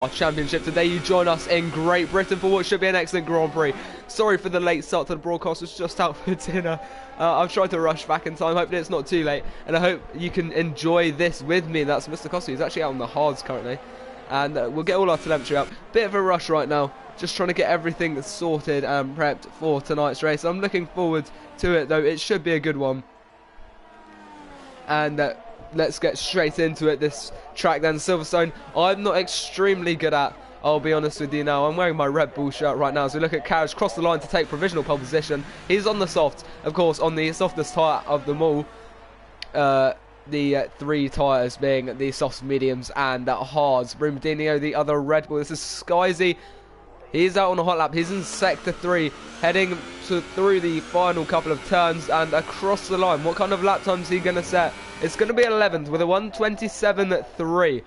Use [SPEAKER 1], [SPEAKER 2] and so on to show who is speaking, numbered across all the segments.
[SPEAKER 1] Our championship today. You join us in Great Britain for what should be an excellent Grand Prix. Sorry for the late start to the broadcast, was just out for dinner. I've tried to rush back in time, hopefully it's not too late, and I hope you can enjoy this with me. That's Mr. Costa, he's actually out on the hards currently, and we'll get all our telemetry up. Bit of a rush right now, just trying to get everything sorted and prepped for tonight's race. I'm looking forward to it though, it should be a good one. And let's get straight into it. This track then, Silverstone, I'm not extremely good at, I'll be honest with you now. I'm wearing my Red Bull shirt right now as we look at Carriage cross the line to take provisional pole position. He's on the soft, of course, on the softest tyre of them all. The three tyres being the softs, mediums and hards. Brumadinho, the other Red Bull. This is Skyzy. He's out on a hot lap. He's in sector 3, heading through the final couple of turns and across the line. What kind of lap time is he going to set? It's going to be 11th with a 1:27.3.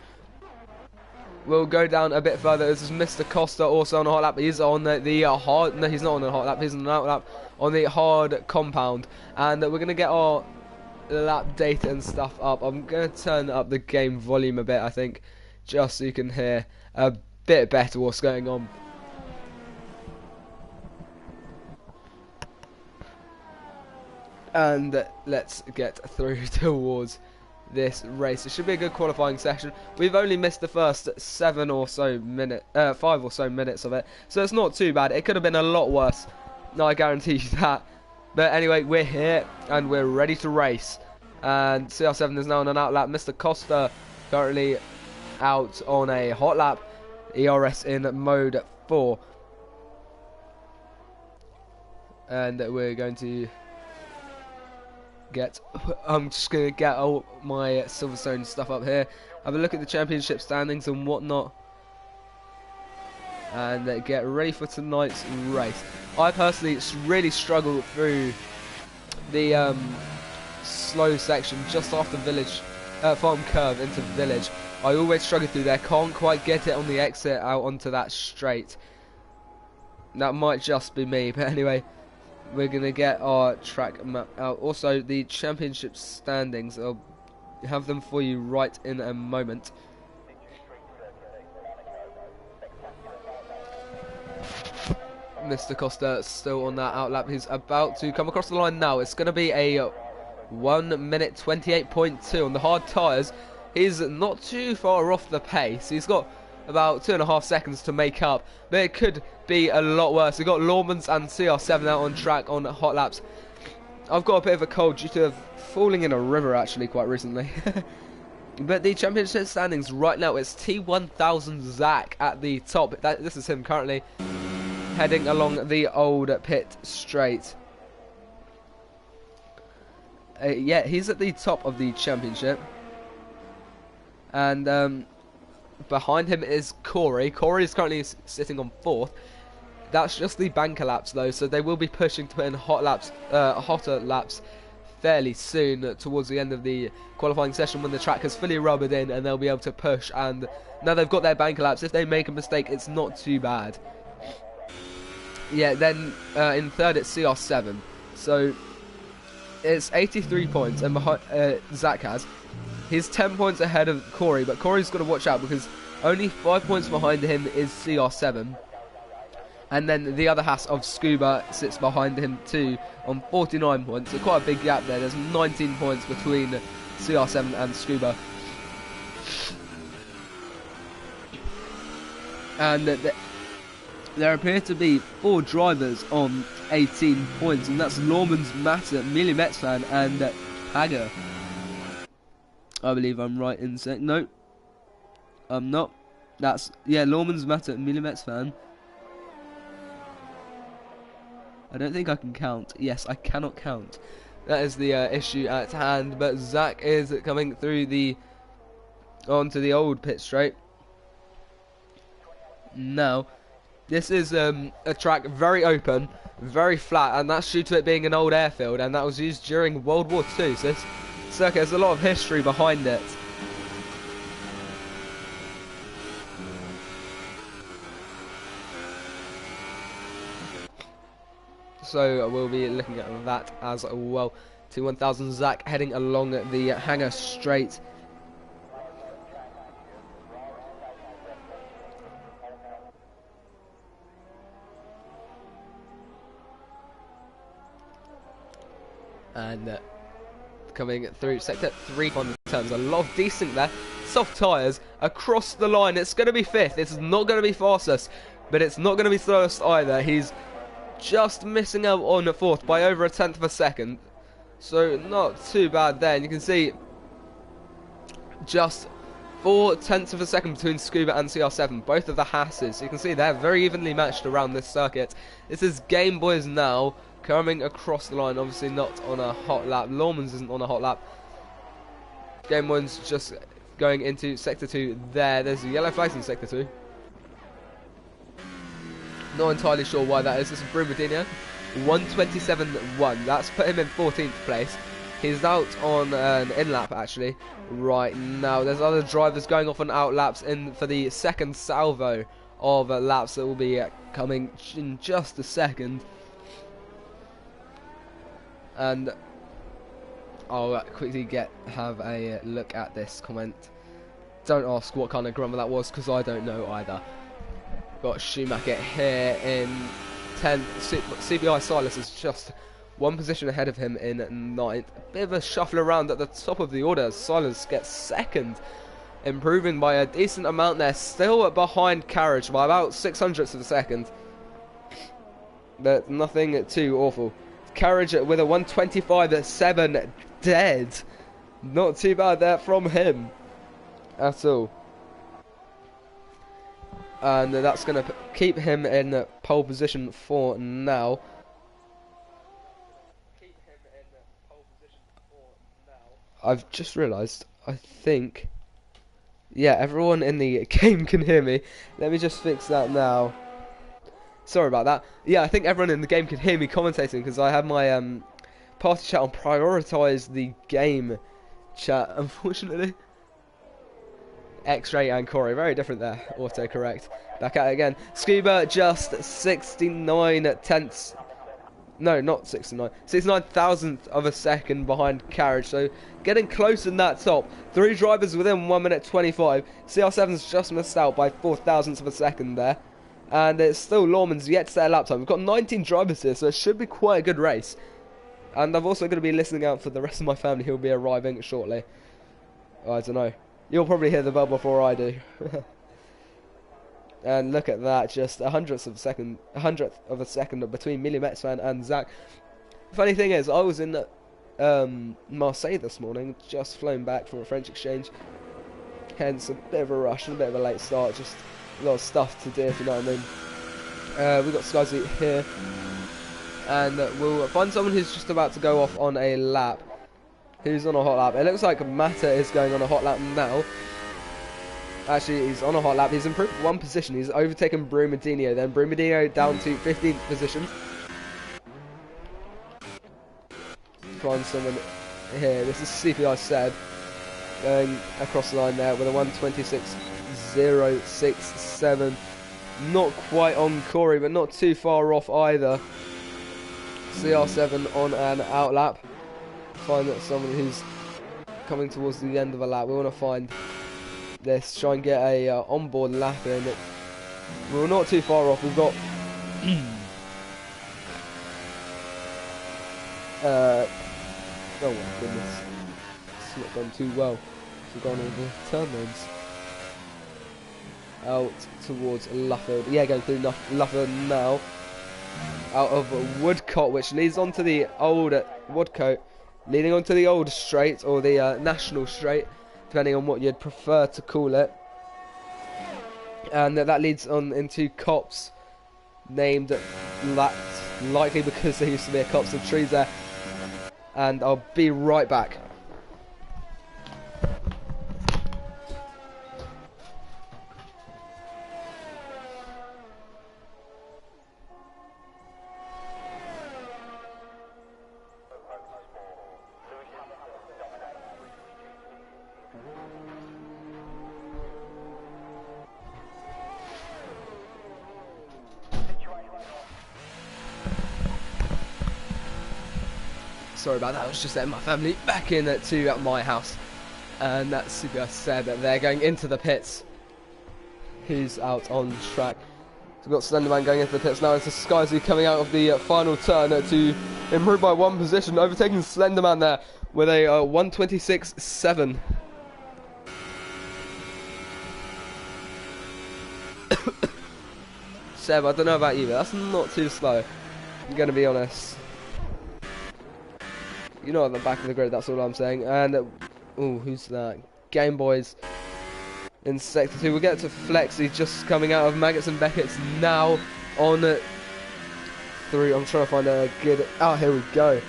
[SPEAKER 1] We'll go down a bit further. This is Mr. Costa also on a hot lap. He's on the hard... No, he's not on a hot lap. He's on an out lap on the hard compound. And we're going to get our lap data and stuff up. I'm going to turn up the game volume a bit, I think, just so you can hear a bit better what's going on. And let's get through towards this race. It should be a good qualifying session. We've only missed the first 5 or so minutes of it, so it's not too bad. It could have been a lot worse, no, I guarantee you that. But anyway, we're here and we're ready to race. And CR7 is now on an out lap. Mr. Costa currently out on a hot lap. ERS in mode 4, and we're going to I'm just going to get all my Silverstone stuff up here, have a look at the championship standings and whatnot, and get ready for tonight's race. I personally really struggle through the slow section just after village, farm curve into village. I always struggle through there, can't quite get it on the exit out onto that straight. That might just be me, but anyway, we're going to get our track map out. Also, the championship standings, I'll have them for you right in a moment. Mr. Costa still on that out lap. He's about to come across the line now. It's going to be a 1:28.2 on the hard tyres. He's not too far off the pace. He's got about 2.5 seconds to make up, but it could be a lot worse. We've got Lawmans and CR7 out on track on hot laps. I've got a bit of a cold due to falling in a river actually quite recently. But the championship standings right now, it's T1000 Zach at the top. This is him currently heading along the old pit straight. Yeah, he's at the top of the championship. And behind him is Corey. Corey is currently sitting on 4th. That's just the banker laps though, so they will be pushing to put in hotter laps fairly soon towards the end of the qualifying session when the track has fully rubbered in and they'll be able to push. And now they've got their banker laps, if they make a mistake it's not too bad. Yeah, then in 3rd it's CR7, so it's 83 points and behind, Zach has. He's 10 points ahead of Corey, but Corey's got to watch out because only 5 points behind him is CR7. And then the other half of Scuba sits behind him too on 49 points. So quite a big gap there. There's 19 points between CR7 and Scuba. And there appear to be 4 drivers on 18 points. And that's Lawmans, Matter, Mealy Metsfan and Hager. I believe I'm right in saying... No, I'm not. That's... Yeah, Lawmans, Matter, Mealy Metsfan. I don't think I can count. Yes, I cannot count. That is the issue at hand. But Zach is coming through the... onto the old pit straight. Now, this is a track very open, very flat, and that's due to it being an old airfield, and that was used during World War II. So this circuit has a lot of history behind it. So we'll be looking at that as well. T1000 Zach heading along the hangar straight. And coming through sector 3 on the turns, a lot of decent there. Soft tyres across the line. It's going to be 5th. It's not going to be fastest, but it's not going to be slowest either. He's just missing out on 4th by over 1/10 of a second. So not too bad there. And you can see just 4/10 of a second between Scuba and CR7, both of the Hasses. You can see they're very evenly matched around this circuit. This is Game Boys now coming across the line, obviously not on a hot lap. Lawman's isn't on a hot lap. Game Boys just going into sector 2 there. There's a yellow flag in sector 2. Not entirely sure why that is. This is Brumadinho. 1:27.1. That's put him in 14th place. He's out on an in-lap actually right now. There's other drivers going off on out-laps in for the second salvo of laps that will be coming in just a second. And I'll quickly have a look at this comment. Don't ask what kind of grammar that was, because I don't know either. Got Schumacher here in 10th. CBI Silas is just one position ahead of him in 9th. A bit of a shuffle around at the top of the order as Silas gets 2nd, improving by a decent amount there. Still behind Carriage by about 0.06 of a second, but nothing too awful. Carriage with a 1:25.7 dead. Not too bad there from him at all. And that's going to keep him in pole position for now. I've just realised, I think, yeah, everyone in the game can hear me. Let me just fix that now. Sorry about that. Yeah, I think everyone in the game can hear me commentating, because I have my party chat on prioritise the game chat, unfortunately. X-Ray and Corey, very different there, autocorrect. Back at it again. Scuba just 69 tenths. No, not 69. 69,000th of a second behind Carriage, so getting close in that top. 3 drivers within 1:25. CR7's just missed out by 4,000ths of a second there. And it's still Lawman's yet to set a lap time. We've got 19 drivers here, so it should be quite a good race. And I'm also going to be listening out for the rest of my family who will be arriving shortly. I don't know. You'll probably hear the bell before I do. And look at that, just 100th of a second between Millimetzman and Zach. Funny thing is, I was in Marseille this morning, just flown back from a French exchange. Hence a bit of a rush and a bit of a late start, just a lot of stuff to do, if you know what I mean. We've got Skyzy here, and we'll find someone who's just about to go off on a lap. Who's on a hot lap? It looks like Mata is going on a hot lap now. Actually, he's on a hot lap. He's improved 1 position. He's overtaken Brumadinho. Then Brumadinho down to 15th position. Find someone here. This is CPI said. Going across the line there with a 1:26.067. Not quite on Corey, but not too far off either. CR7 on an out lap. Find that someone who's coming towards the end of a lap. We want to find this, try and get a onboard lap in. We're not too far off. We've got oh my goodness, it's not gone too well. We've gone over turn lanes out towards Luffield. Yeah, going through Luffield now, out of Woodcote, which leads on to the old Woodcote, leading on to the old straight, or the national straight, depending on what you'd prefer to call it. And that leads on into Copse, named that likely because there used to be a copse of trees there. And I'll be right back. Sorry about that, I was just letting my family back in to my house. And that's CBS said that they're going into the pits. Who's out on track? So we've got Slenderman going into the pits now. It's Skyzy coming out of the final turn to improve by 1 position, overtaking Slenderman there with a 1:26.7. Seb, I don't know about you, but that's not too slow. I'm going to be honest. You're not at the back of the grid, that's all I'm saying. And, oh, who's that? Game Boys in Sector 2. We'll get to Flexi just coming out of Maggots and Beckett's now on through. I'm trying to find a good. Oh, here we go.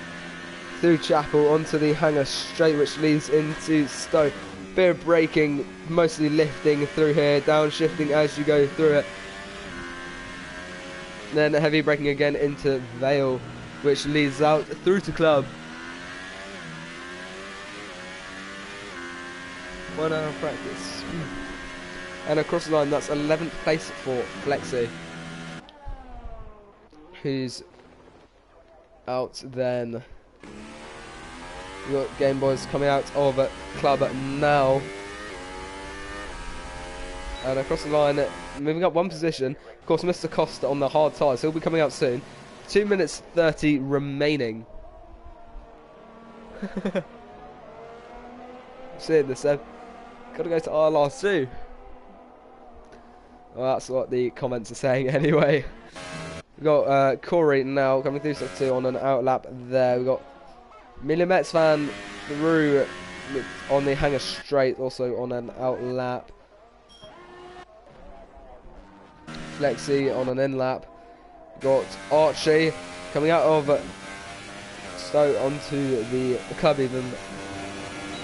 [SPEAKER 1] Through Chapel onto the hangar straight, which leads into Stowe. Bit of braking, mostly lifting through here, downshifting as you go through it. Then heavy braking again into Vale, which leads out through to Club. 1 hour of practice. And across the line, that's 11th place for Flexi, who's out then. We've got Game Boys coming out of Club now. And across the line, moving up 1 position. Of course, Mr. Costa on the hard tyres. He'll be coming out soon. 2 minutes 30 remaining. Seeing this, Seb. Gotta go to ILR3. Well, that's what the comments are saying anyway. We've got Corey now coming through Sector 2 on an outlap there. We've got Millimetz fan through on the hangar straight, also on an outlap. Flexi on an in-lap. Got Archie coming out of Stowe onto the club even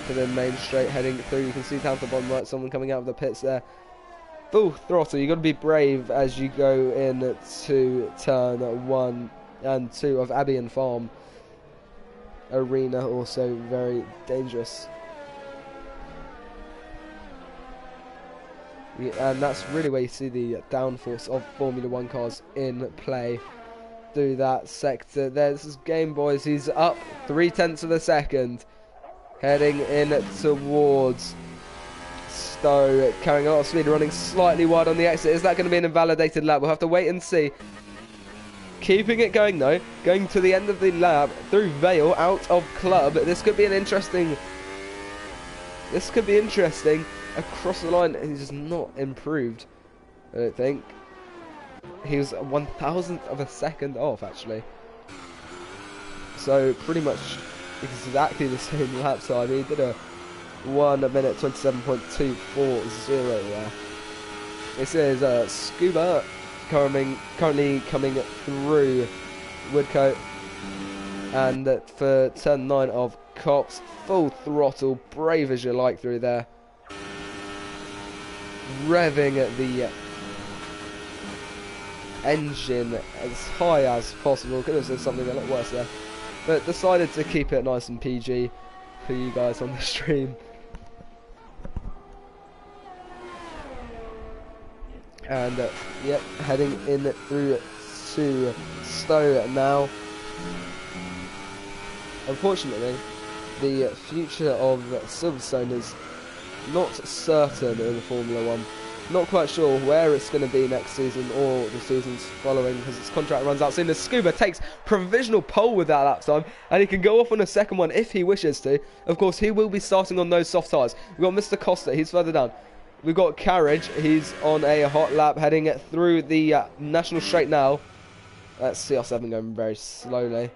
[SPEAKER 1] to the main straight heading through. You can see down to the bottom right someone coming out of the pits there. Full throttle. You've got to be brave as you go in to turn 1 and 2 of Abbey and Farm Arena. Also very dangerous. And that's really where you see the downforce of Formula 1 cars in play through that sector. There's Game Boys. He's up 0.3 of a second, heading in towards Stowe, carrying a lot of speed, running slightly wide on the exit. Is that going to be an invalidated lap? We'll have to wait and see. Keeping it going though, going to the end of the lap through Vale, out of Club. This could be an interesting. This could be interesting. Across the line, he's just not improved. I don't think. He was 1,000th of a second off actually. So pretty much exactly the same lap time. He did a 1 minute 27.240 there. This is Scuba currently coming through Woodcote, and for turn 9 of Cox, full throttle, brave as you like through there, revving the engine as high as possible. Could have said something a lot worse there, but decided to keep it nice and PG for you guys on the stream. And yep, heading in through to Stowe now. Unfortunately, the future of Silverstone is not certain in Formula 1. Not quite sure where it's going to be next season or the seasons following, because its contract runs out soon. The Scuba takes provisional pole with that lap time, and he can go off on a second one if he wishes to. Of course, he will be starting on those soft tyres. We've got Mr. Costa, he's further down. We've got Carriage, he's on a hot lap heading through the National Straight now. That's CR7 going very slowly.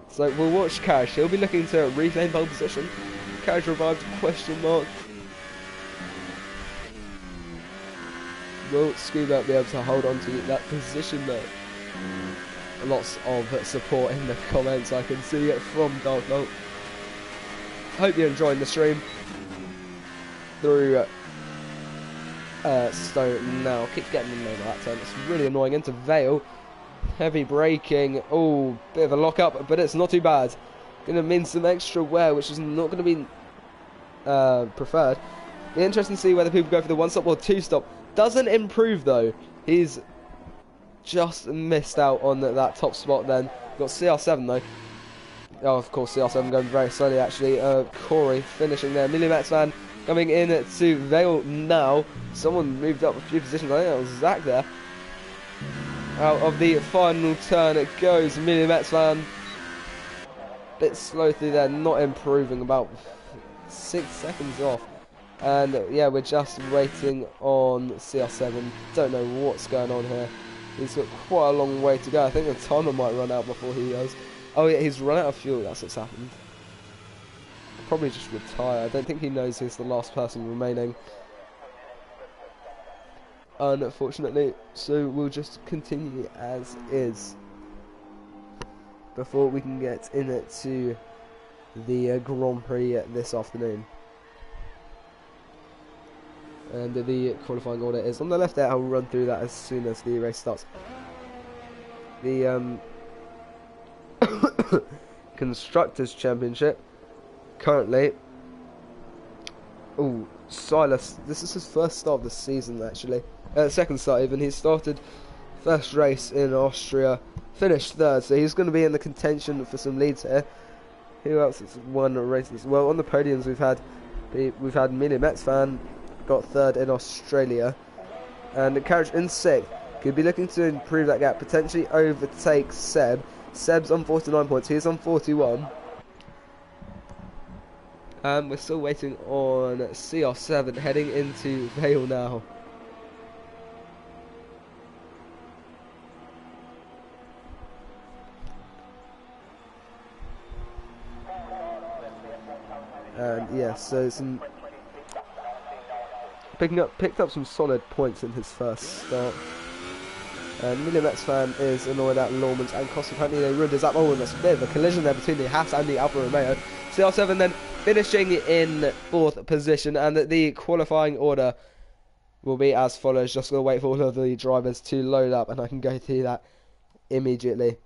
[SPEAKER 1] So we'll watch Carriage. He'll be looking to reclaim pole position. Carriage revived, question mark. Will Scuba be able to hold on to that position though? Lots of support in the comments, I can see it from Dark Knight. Hope you're enjoying the stream. Through Stowe now. Keeps getting in there that turn. It's really annoying. Into Vale. Heavy braking. Oh, bit of a lock up, but it's not too bad. Gonna mean some extra wear, which is not gonna be preferred. Be interesting to see whether people go for the 1-stop or 2-stop. Doesn't improve though. He's just missed out on that top spot then. Got CR7 though. Oh, of course, CR7 going very slowly actually. Corey finishing there. Millimetz van Coming in to Vale now. Someone moved up a few positions. I think that was Zach there. Out of the final turn it goes. Amelia Metzvan. Bit slow through there, not improving, about 6 seconds off. And yeah, we're just waiting on CR7. Don't know what's going on here. He's got quite a long way to go. I think the timer might run out before he goes. Oh yeah, he's run out of fuel. That's what's happened. Probably just retire. I don't think he knows he's the last person remaining, unfortunately. So we'll just continue as is before we can get in it to the Grand Prix this afternoon. And the qualifying order is on the left there. I'll run through that as soon as the race starts. The Constructors' Championship currently. Oh, Silas. This is his first start of the season, actually. Second start even. He started first race in Austria, finished third, so he's going to be in the contention for some leads here. Who else has won races? Well, on the podiums we've had Mini Metzvan got third in Australia, and the carriage in sixth. Could be looking to improve that gap, potentially overtake Seb. Seb's on 49 points. He's on 41. We're still waiting on CR7 heading into Vale now. And yeah, so some picked up some solid points in his first start. And William Metzvan is annoyed at Lawman's and Costa. Apparently they ruined his up. Oh, and there's a bit of a collision there between the Haas and the Alfa Romeo. CR7 then finishing in fourth position, and the qualifying order will be as follows. Just gonna wait for all of the drivers to load up, and I can go through that immediately.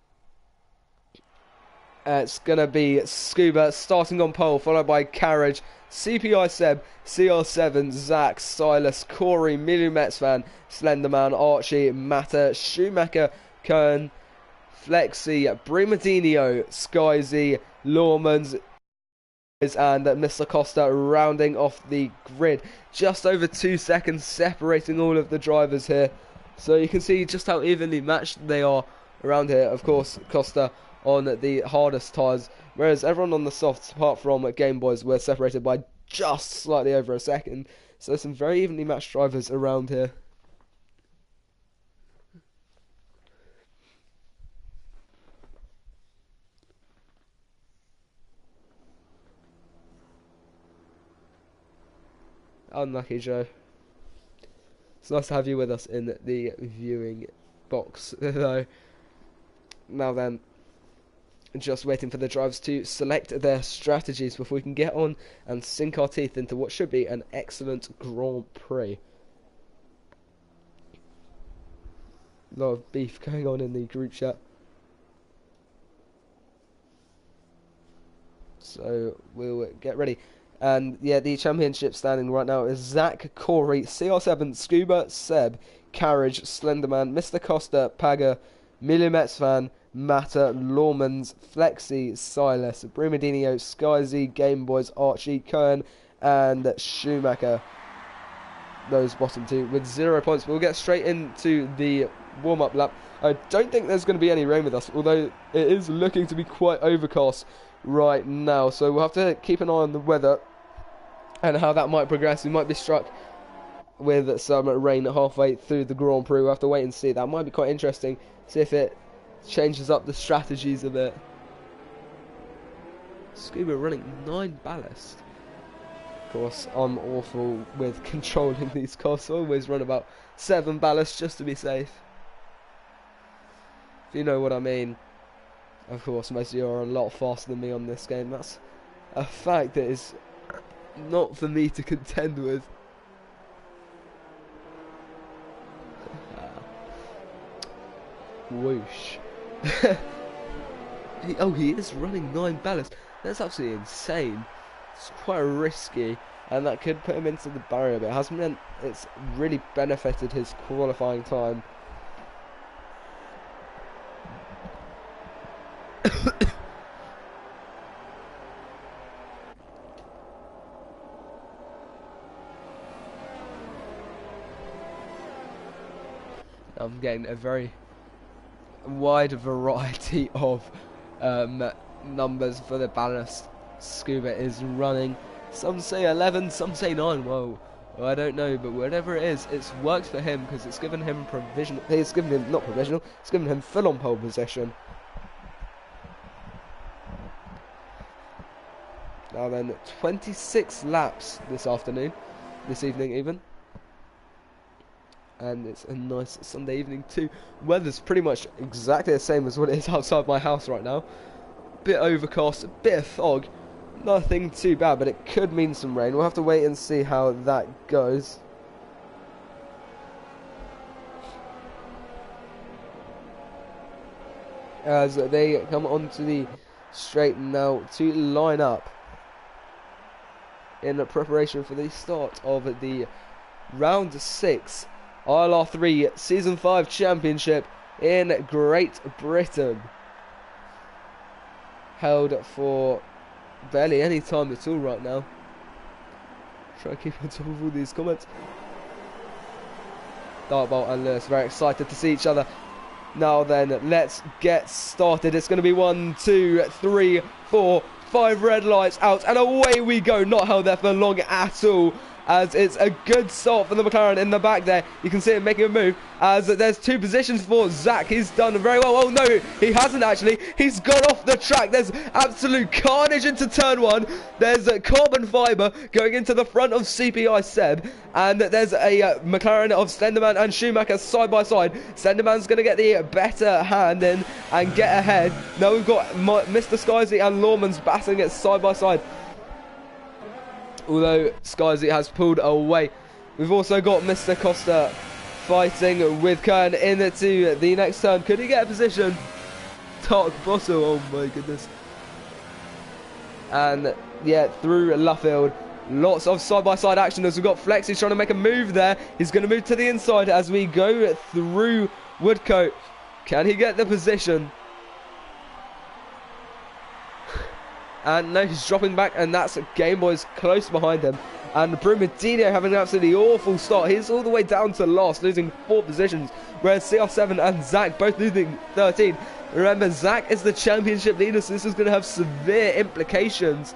[SPEAKER 1] It's gonna be Scuba starting on pole, followed by Carriage, CPI Seb, CR7, Zach, Silas, Corey, Milu Metzvan, Slenderman, Archie, Matta, Schumacher, Kern, Flexi, Brimadinho, Skyzy, Lawmans, and Mr. Costa rounding off the grid. Just over 2 seconds separating all of the drivers here. So you can see just how evenly matched they are around here. Of course, Costa on the hardest tyres, whereas everyone on the softs, apart from Game Boys, were separated by just slightly over a second. So some very evenly matched drivers around here. Unlucky Joe. It's nice to have you with us in the viewing box though. Now then, just waiting for the drivers to select their strategies before we can get on and sink our teeth into what should be an excellent Grand Prix. A lot of beef going on in the group chat. So we'll get ready. And yeah, the championship standing right now is Zach, Corey, CR7, Scuba, Seb, Carriage, Slenderman, Mr. Costa, Paga, Milu Metzvan, Matta, Lawmans, Flexi, Silas, Brimadinho, Skyzy, Game Boys, Archie, Kern, and Schumacher. Those bottom two with 0 points. We'll get straight into the warm-up lap. I don't think there's going to be any rain with us, although it is looking to be quite overcast right now. So we'll have to keep an eye on the weather and how that might progress. We might be struck with some rain halfway through the Grand Prix. We'll have to wait and see. That might be quite interesting. See if it changes up the strategies a bit. Scuba running 9 ballast. Of course, I'm awful with controlling these cars. I always run about 7 ballast just to be safe. If you know what I mean. Of course, most of you are a lot faster than me on this game. That's a fact that is not for me to contend with. Whoosh. He is running 9 ballast. That's absolutely insane. It's quite risky, and that could put him into the barrier, but it has meant it's really benefited his qualifying time. I'm getting a very wide variety of numbers for the ballast. Scuba is running. Some say 11, some say 9. Whoa. Well, I don't know, but whatever it is, it's worked for him because it's given him provisional. It's given him not provisional. It's given him full-on pole position. Now then, 26 laps this evening even. And it's a nice Sunday evening too. Weather's pretty much exactly the same as what it is outside my house right now. Bit overcast, a bit of fog. Nothing too bad, but it could mean some rain. We'll have to wait and see how that goes. As they come onto the straight now to line up in preparation for the start of the round 6 ILR3 Season 5 Championship in Great Britain. Held for barely any time at all right now. Try to keep on top of all these comments. Dartbolt and Lewis very excited to see each other. Now then, let's get started. It's going to be 1, 2, 3, 4, 5 red lights out, and away we go. Not held there for long at all, as it's a good start for the McLaren in the back there. You can see him making a move, as there's 2 positions for Zach. He's done very well. Oh no, he hasn't actually. He's gone off the track. There's absolute carnage into turn 1. There's a carbon fibre going into the front of CPI Seb, and there's a McLaren of Stenderman and Schumacher side by side. Stenderman's going to get the better hand in and get ahead. Now we've got Mr. Skyzy and Lawman's battling it side by side, although Skyzy has pulled away. We've also got Mr. Costa fighting with Kern into the next turn. Could he get a position? Dark Bottle, oh my goodness. And yeah, through Luffield. Lots of side-by-side action as we've got Flex. He's trying to make a move there. He's going to move to the inside as we go through Woodcote. Can he get the position? And no, he's dropping back, and that's Game Boy's close behind him. And Brumadinho having an absolutely awful start. He's all the way down to last, losing 4 positions, whereas CR7 and Zach both losing 13. Remember, Zach is the championship leader, so this is going to have severe implications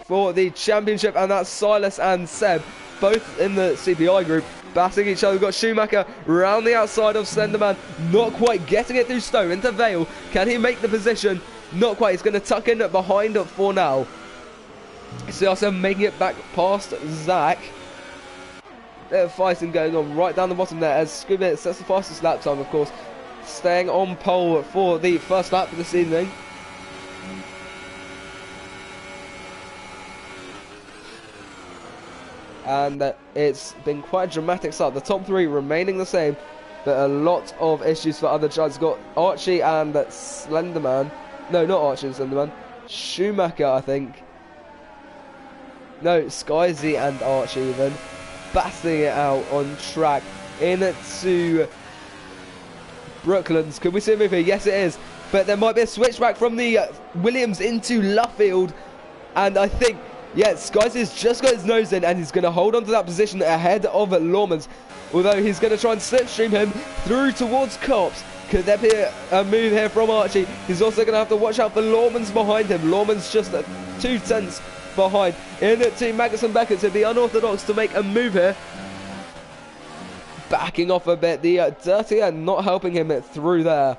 [SPEAKER 1] for the championship. And that's Silas and Seb, both in the CPI group, battling each other. We've got Schumacher round the outside of Slenderman, not quite getting it through Stowe into Vale. Can he make the position? Not quite. He's going to tuck in behind for now. CR7 making it back past Zach. Bit of fighting going on right down the bottom there as Scuba sets the fastest lap time, of course, staying on pole for the first lap of this evening. And it's been quite a dramatic start. The top 3 remaining the same, but a lot of issues for other drivers. Got Archie and Slenderman. No, not Archie and Slenderman. Schumacher, I think. No, Skyzy and Archie even battling it out on track into Brooklands. Can we see a move here? Yes, it is. But there might be a switchback from the Williams into Luffield. And I think, yeah, Skyzy's just got his nose in, and he's going to hold on to that position ahead of Lawman's. Although he's going to try and slipstream him through towards Cops. Could there be a move here from Archie? He's also going to have to watch out for Lawman's behind him. Lawman's just 2 tenths behind. Into Magnussen Beckett, to be unorthodox to make a move here. Backing off a bit. The Dirty and not helping him through there.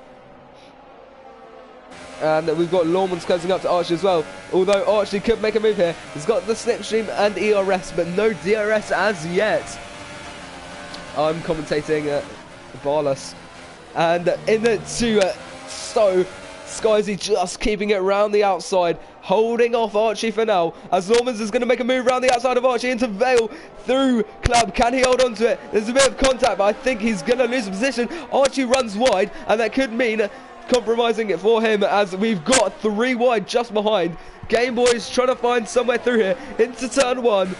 [SPEAKER 1] And we've got Lawman's closing up to Archie as well. Although Archie could make a move here. He's got the slipstream and ERS, but no DRS as yet. I'm commentating Barless. And into Stowe. Skyzy just keeping it round the outside, holding off Archie for now, as Lawman's is going to make a move round the outside of Archie into Vale, through Club. Can he hold on to it? There's a bit of contact, but I think he's going to lose the position. Archie runs wide, and that could mean compromising it for him, as we've got 3 wide just behind. Game Boy's trying to find somewhere through here, into turn 1.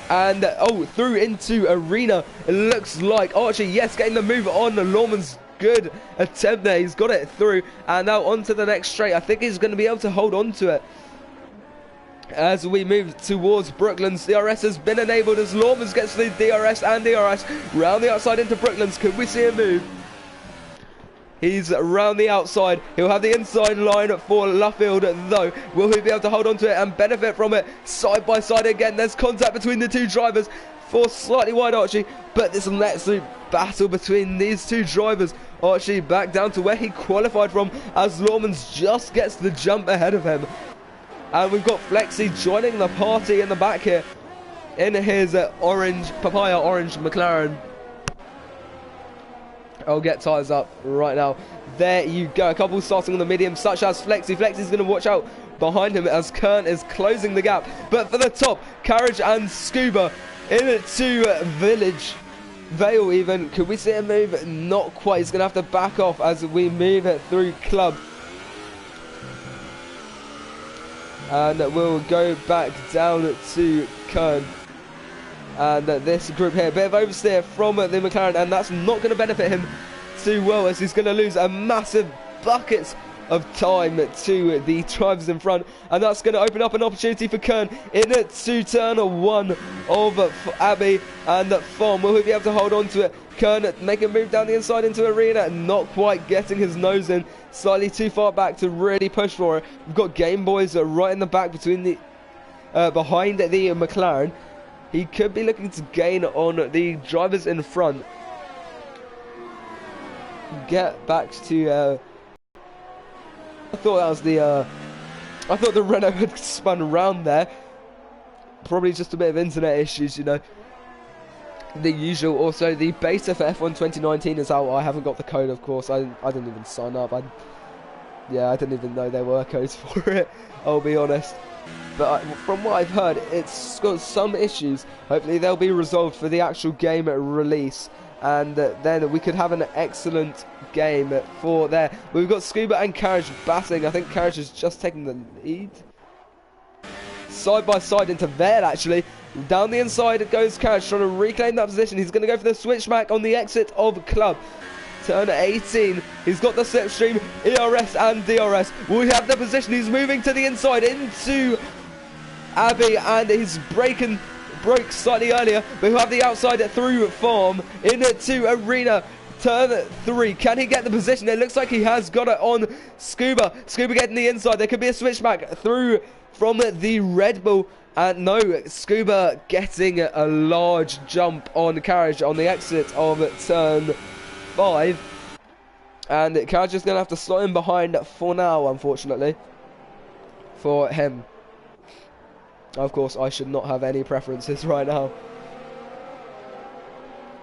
[SPEAKER 1] And, oh, through into Arena. It looks like Archie, yes, getting the move on. Lawman's good attempt there. He's got it through. And now onto the next straight. I think he's going to be able to hold on to it. As we move towards Brooklands, DRS has been enabled as Lawmans gets the DRS and DRS round the outside into Brooklands. Could we see a move? He's round the outside. He'll have the inside line for Luffield, though. Will he be able to hold on to it and benefit from it? Side by side again. There's contact between the two drivers for slightly wide Archie, but this absolute battle between these two drivers. Archie back down to where he qualified from as Lawmans just gets the jump ahead of him. And we've got Flexi joining the party in the back here in his papaya orange McLaren. I'll get tyres up right now. There you go. A couple starting on the medium, such as Flexi. Flexi's going to watch out behind him as Kern is closing the gap. But for the top, Carriage and Scuba into Village. Vale even. Could we see a move? Not quite. He's going to have to back off as we move it through Club. And we'll go back down to Kern. And this group here, a bit of oversteer from the McLaren, and that's not going to benefit him too well as he's going to lose a massive bucket of time to the drivers in front, and that's going to open up an opportunity for Kern into turn one of Abbey and Fom. Will he be able to hold on to it? Kern making a move down the inside into Arena, not quite getting his nose in, slightly too far back to really push for it. We've got Game Boys right in the back between the behind the McLaren. He could be looking to gain on the drivers in front. Get back to I thought that was the I thought the Renault had spun around there. Probably just a bit of internet issues, you know. The usual. Also, the beta for F1 2019 is out. I haven't got the code, of course. I didn't even sign up. I didn't even know there were codes for it. I'll be honest. But from what I've heard, it's got some issues. Hopefully they'll be resolved for the actual game release. And then we could have an excellent game for there. We've got Scuba and Carriage batting. I think Carriage is just taking the lead. Side by side into Vale, actually. Down the inside goes Carriage, trying to reclaim that position. He's going to go for the switchback on the exit of Club. Turn 18. He's got the slipstream, ERS and DRS. We have the position. He's moving to the inside into Abbey, and he's broke slightly earlier, but he'll have the outside through Farm into Arena. Turn 3. Can he get the position? It looks like he has got it on Scuba. Scuba getting the inside. There could be a switchback through from the Red Bull. And no, Scuba getting a large jump on Carriage on the exit of turn 5. And Carriage is going to have to slot in behind for now, unfortunately, for him. Of course, I should not have any preferences right now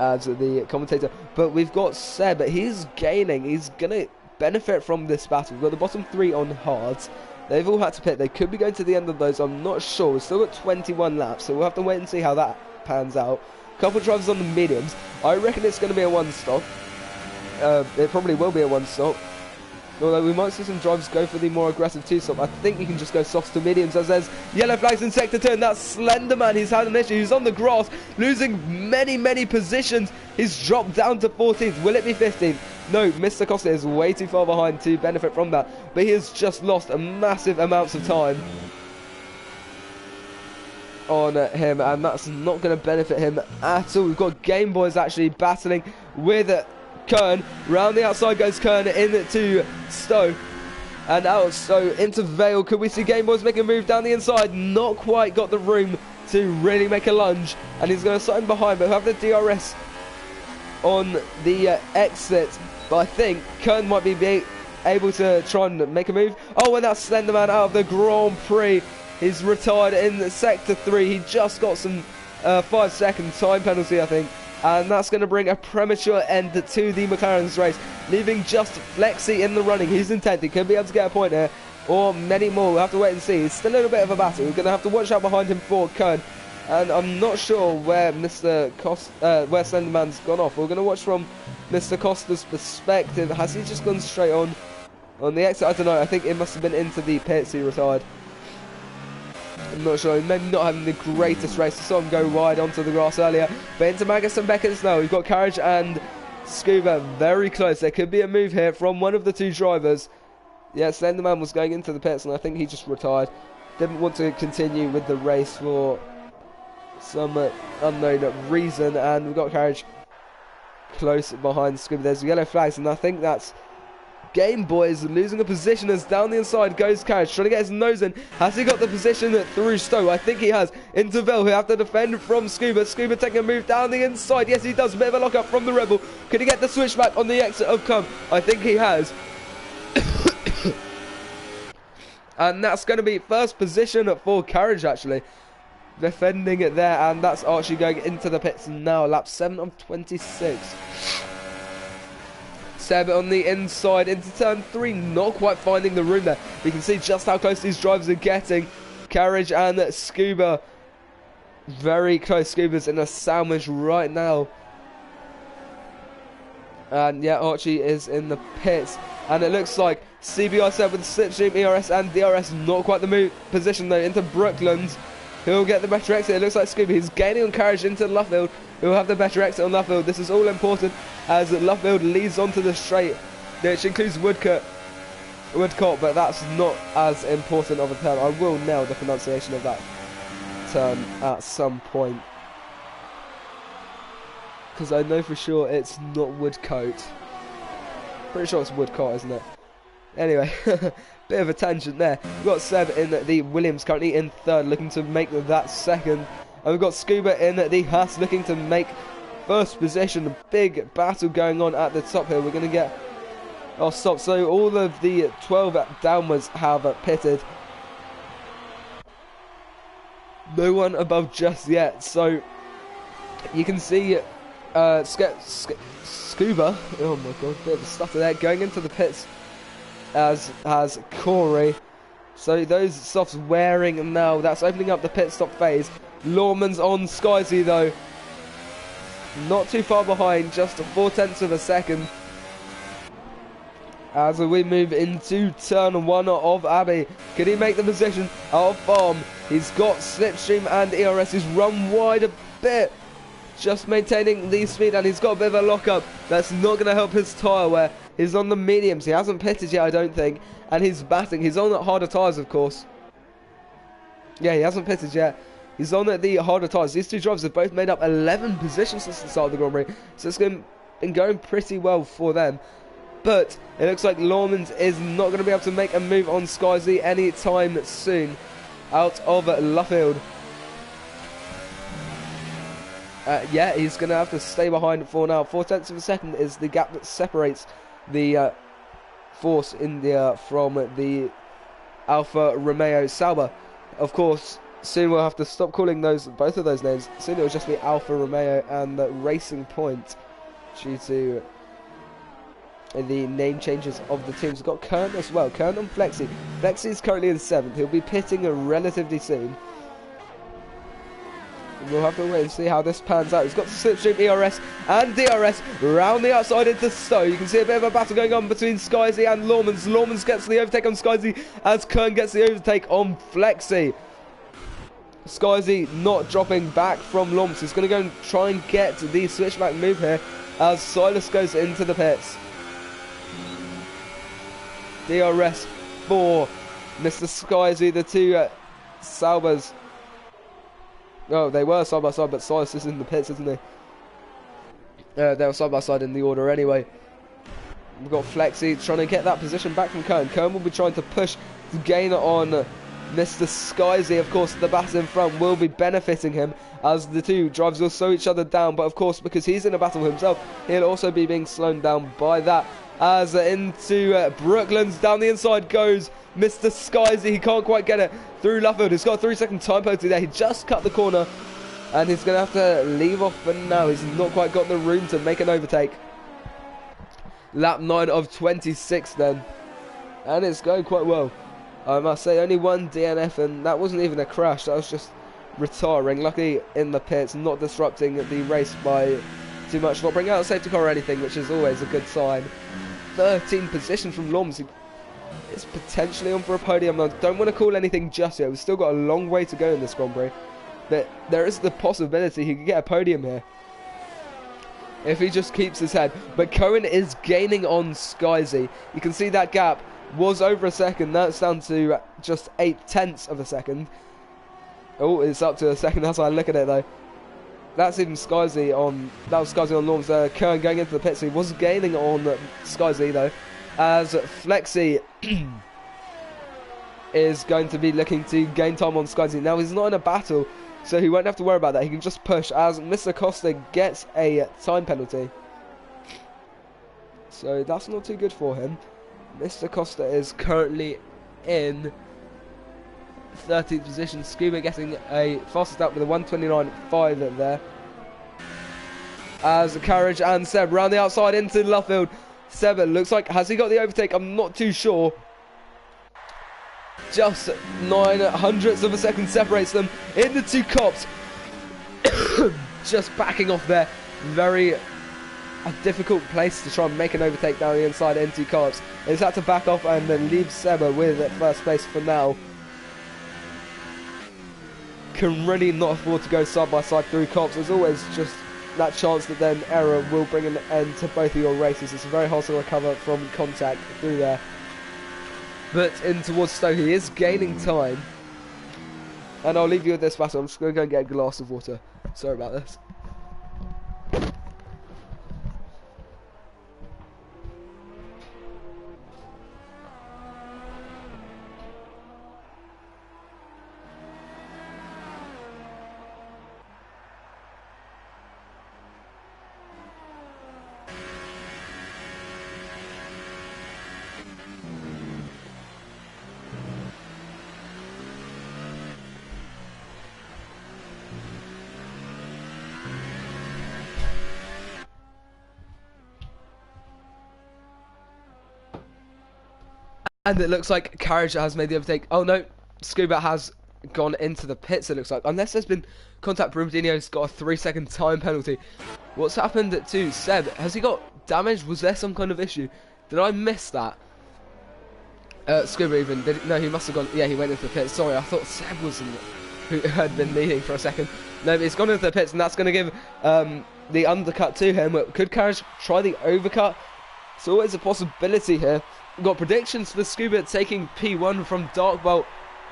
[SPEAKER 1] as the commentator. But we've got Seb, but he's gaining. He's going to benefit from this battle. We've got the bottom 3 on hards. They've all had to pit. They could be going to the end of those. I'm not sure. We've still got 21 laps, so we'll have to wait and see how that pans out. A couple of drivers on the mediums. I reckon it's going to be a one-stop. It probably will be a one-stop. Although we might see some drivers go for the more aggressive two-stop. I think you can just go softs to mediums as there's yellow flags in sector 2. And that's Slenderman. He's had an issue. He's on the grass, losing many positions. He's dropped down to 14th. Will it be 15th? No, Mr. Costa is way too far behind to benefit from that. But he has just lost a massive amounts of time on him. And that's not going to benefit him at all. We've got Game Boys actually battling with Kern. Round the outside goes Kern into Stowe. And out Stowe into Vale. Could we see Game Boys make a move down the inside? Not quite got the room to really make a lunge. And he's going to slide in behind, but he'll have the DRS on the exit. But I think Kern might be able to try and make a move. Oh, and that's Slenderman out of the Grand Prix. He's retired in Sector 3. He just got some 5-second time penalty, I think. And that's going to bring a premature end to the McLaren's race, leaving just Flexi in the running. He's intent. He could be able to get a point here, or many more. We'll have to wait and see. It's still a little bit of a battle. We're going to have to watch out behind him for Kern. And I'm not sure where where Slenderman's gone off. We're going to watch from Mr. Costa's perspective. Has he just gone straight on the exit? I don't know. I think it must have been into the pits. He retired. I'm not sure. Maybe not having the greatest race. I saw him go wide onto the grass earlier. But into Magus and Beckett's now. We've got Carriage and Scuba very close. There could be a move here from one of the two drivers. Yeah, Slenderman was going into the pits and I think he just retired. didn't want to continue with the race for some unknown reason, and we've got Carriage close behind Scuba. There's yellow flags, and I think that's Game Boys losing a position as down the inside goes Carriage, trying to get his nose in. Has he got the position through Stowe? I think he has. Into Vel, who have to defend from Scuba. Scuba taking a move down the inside. Yes, he does. A bit of a lock up from the Rebel. Can he get the switchback on the exit of Cum? I think he has. And that's going to be first position for Carriage, actually. Defending it there, and that's Archie going into the pits now. Lap 7 of 26. Seb on the inside into turn 3, not quite finding the room there. We can see just how close these drivers are getting. Carriage and Scuba very close. Scuba's in a sandwich right now. And yeah, Archie is in the pits. And it looks like CBI Seb with Slipstream, ERS and DRS, not quite the move position though, into Brooklands. Who'll get the better exit? It looks like Scuba. He's gaining on Carriage into Luffield, who'll have the better exit on Luffield. This is all important as Luffield leads onto the straight, which includes Woodcote, but that's not as important of a turn. I will nail the pronunciation of that turn at some point, because I know for sure it's not Woodcote. Pretty sure it's Woodcote, isn't it? Anyway, bit of a tangent there. We've got Seb in the Williams currently in third, looking to make that second. And we've got Scuba in the Haas looking to make first position. A big battle going on at the top here. We're going to get our stop. So all of the 12 downwards have pitted. No one above just yet. So you can see Scuba, oh my god, bit of a stutter there, going into the pits, as has Corey. So those softs wearing now. That's opening up the pit stop phase. Lawman's on Skyzy though. Not too far behind, just 0.4 of a second. As we move into turn 1 of Abbey. Can he make the position out of farm? He's got Slipstream and ERS. He's run wide a bit. Just maintaining the speed, and he's got a bit of a lock-up. That's not going to help his tyre wear. He's on the mediums. He hasn't pitted yet, I don't think. And he's batting. He's on the harder tyres, of course. Yeah, he hasn't pitted yet. He's on the harder tyres. These two drivers have both made up 11 positions since the start of the Grand Prix. So it's been going pretty well for them. But it looks like Lawmans is not going to be able to make a move on Skyzy anytime soon out of Luffield. Yeah, he's going to have to stay behind for now. 0.4 of a second is the gap that separates the Force India from the Alfa Romeo Sauber. Of course, soon we'll have to stop calling both of those names. Soon it will just be Alfa Romeo and the Racing Point due to the name changes of the teams. We've got Kern as well. Kern on Flexi. Flexi is currently in 7th. He'll be pitting relatively soon. We'll have to wait and see how this pans out. He's got the Slipstream, ERS and DRS round the outside into Stowe. You can see a bit of a battle going on between Skyzy and Lawmans. Lawmans gets the overtake on Skyzy as Kern gets the overtake on Flexi. Skyzy not dropping back from Lawmans. He's going to go and try and get the switchback move here as Silas goes into the pits. DRS for Mr. Skyzy, the two Saubers. Oh, they were side by side, but Silas is in the pits, isn't he? They were side by side in the order anyway. We've got Flexi trying to get that position back from Kern. Kern will be trying to push to gain on Mr. Skyzy. Of course, the battle in front will be benefiting him as the two drivers will slow each other down. But of course, because he's in a battle himself, he'll also be being slowed down by that. As into Brooklands, down the inside goes Mr. Skyzy. He can't quite get it through Luffield. He's got a 3-second time penalty there. He just cut the corner and he's going to have to leave off for now. He's not quite got the room to make an overtake. Lap 9 of 26 then. And it's going quite well. I must say, only one DNF, and that wasn't even a crash. That was just retiring. Lucky in the pits, not disrupting the race by too much. Not bringing out a safety car or anything, which is always a good sign. 13 position from Loms. It's potentially on for a podium. I don't want to call anything just yet. We've still got a long way to go in this Grand Prix. But there is the possibility he could get a podium here if he just keeps his head. But Cohen is gaining on Skyzy. You can see that gap was over a second. Now it's down to just 0.8 of a second. Oh, it's up to a second. That's how I look at it though. That's even Skyzy on. That was Skyzy on Norm's. Kern going into the pits. He was gaining on Skyzy though, as Flexi is going to be looking to gain time on Skyzy. Now he's not in a battle, so he won't have to worry about that. He can just push as Mr. Costa gets a time penalty. So that's not too good for him. Mr. Costa is currently in 13th position. Scuba getting a fastest lap with a 1:29.5 there. As Carriage and Seb round the outside into Luffield. Seb, it looks like, has he got the overtake? I'm not too sure. Just 0.09 of a second separates them in the two cops. Just backing off there. Very a difficult place to try and make an overtake down the inside into cars. He's had to back off and then leave Seba with first place for now. Can really not afford to go side by side through cops. There's always just that chance that then error will bring an end to both of your races. It's very hard to recover from contact through there. But in towards Stowe, he is gaining time. And I'll leave you with this battle. I'm just going to go and get a glass of water. Sorry about this. And it looks like Carriage has made the overtake. Oh no, Scuba has gone into the pits, it looks like. Unless there's been contact, Brumadinho's got a 3-second time penalty. What's happened to Seb? Has he got damage? Was there some kind of issue? Did I miss that? Scuba even, no, he must have gone, yeah, he went into the pits. Sorry, I thought Seb was who had been leading for a second. No, but he's gone into the pits, and that's going to give the undercut to him. Could Carriage try the overcut? It's always a possibility here. We've got predictions for Scuba taking P1 from Dark Bolt.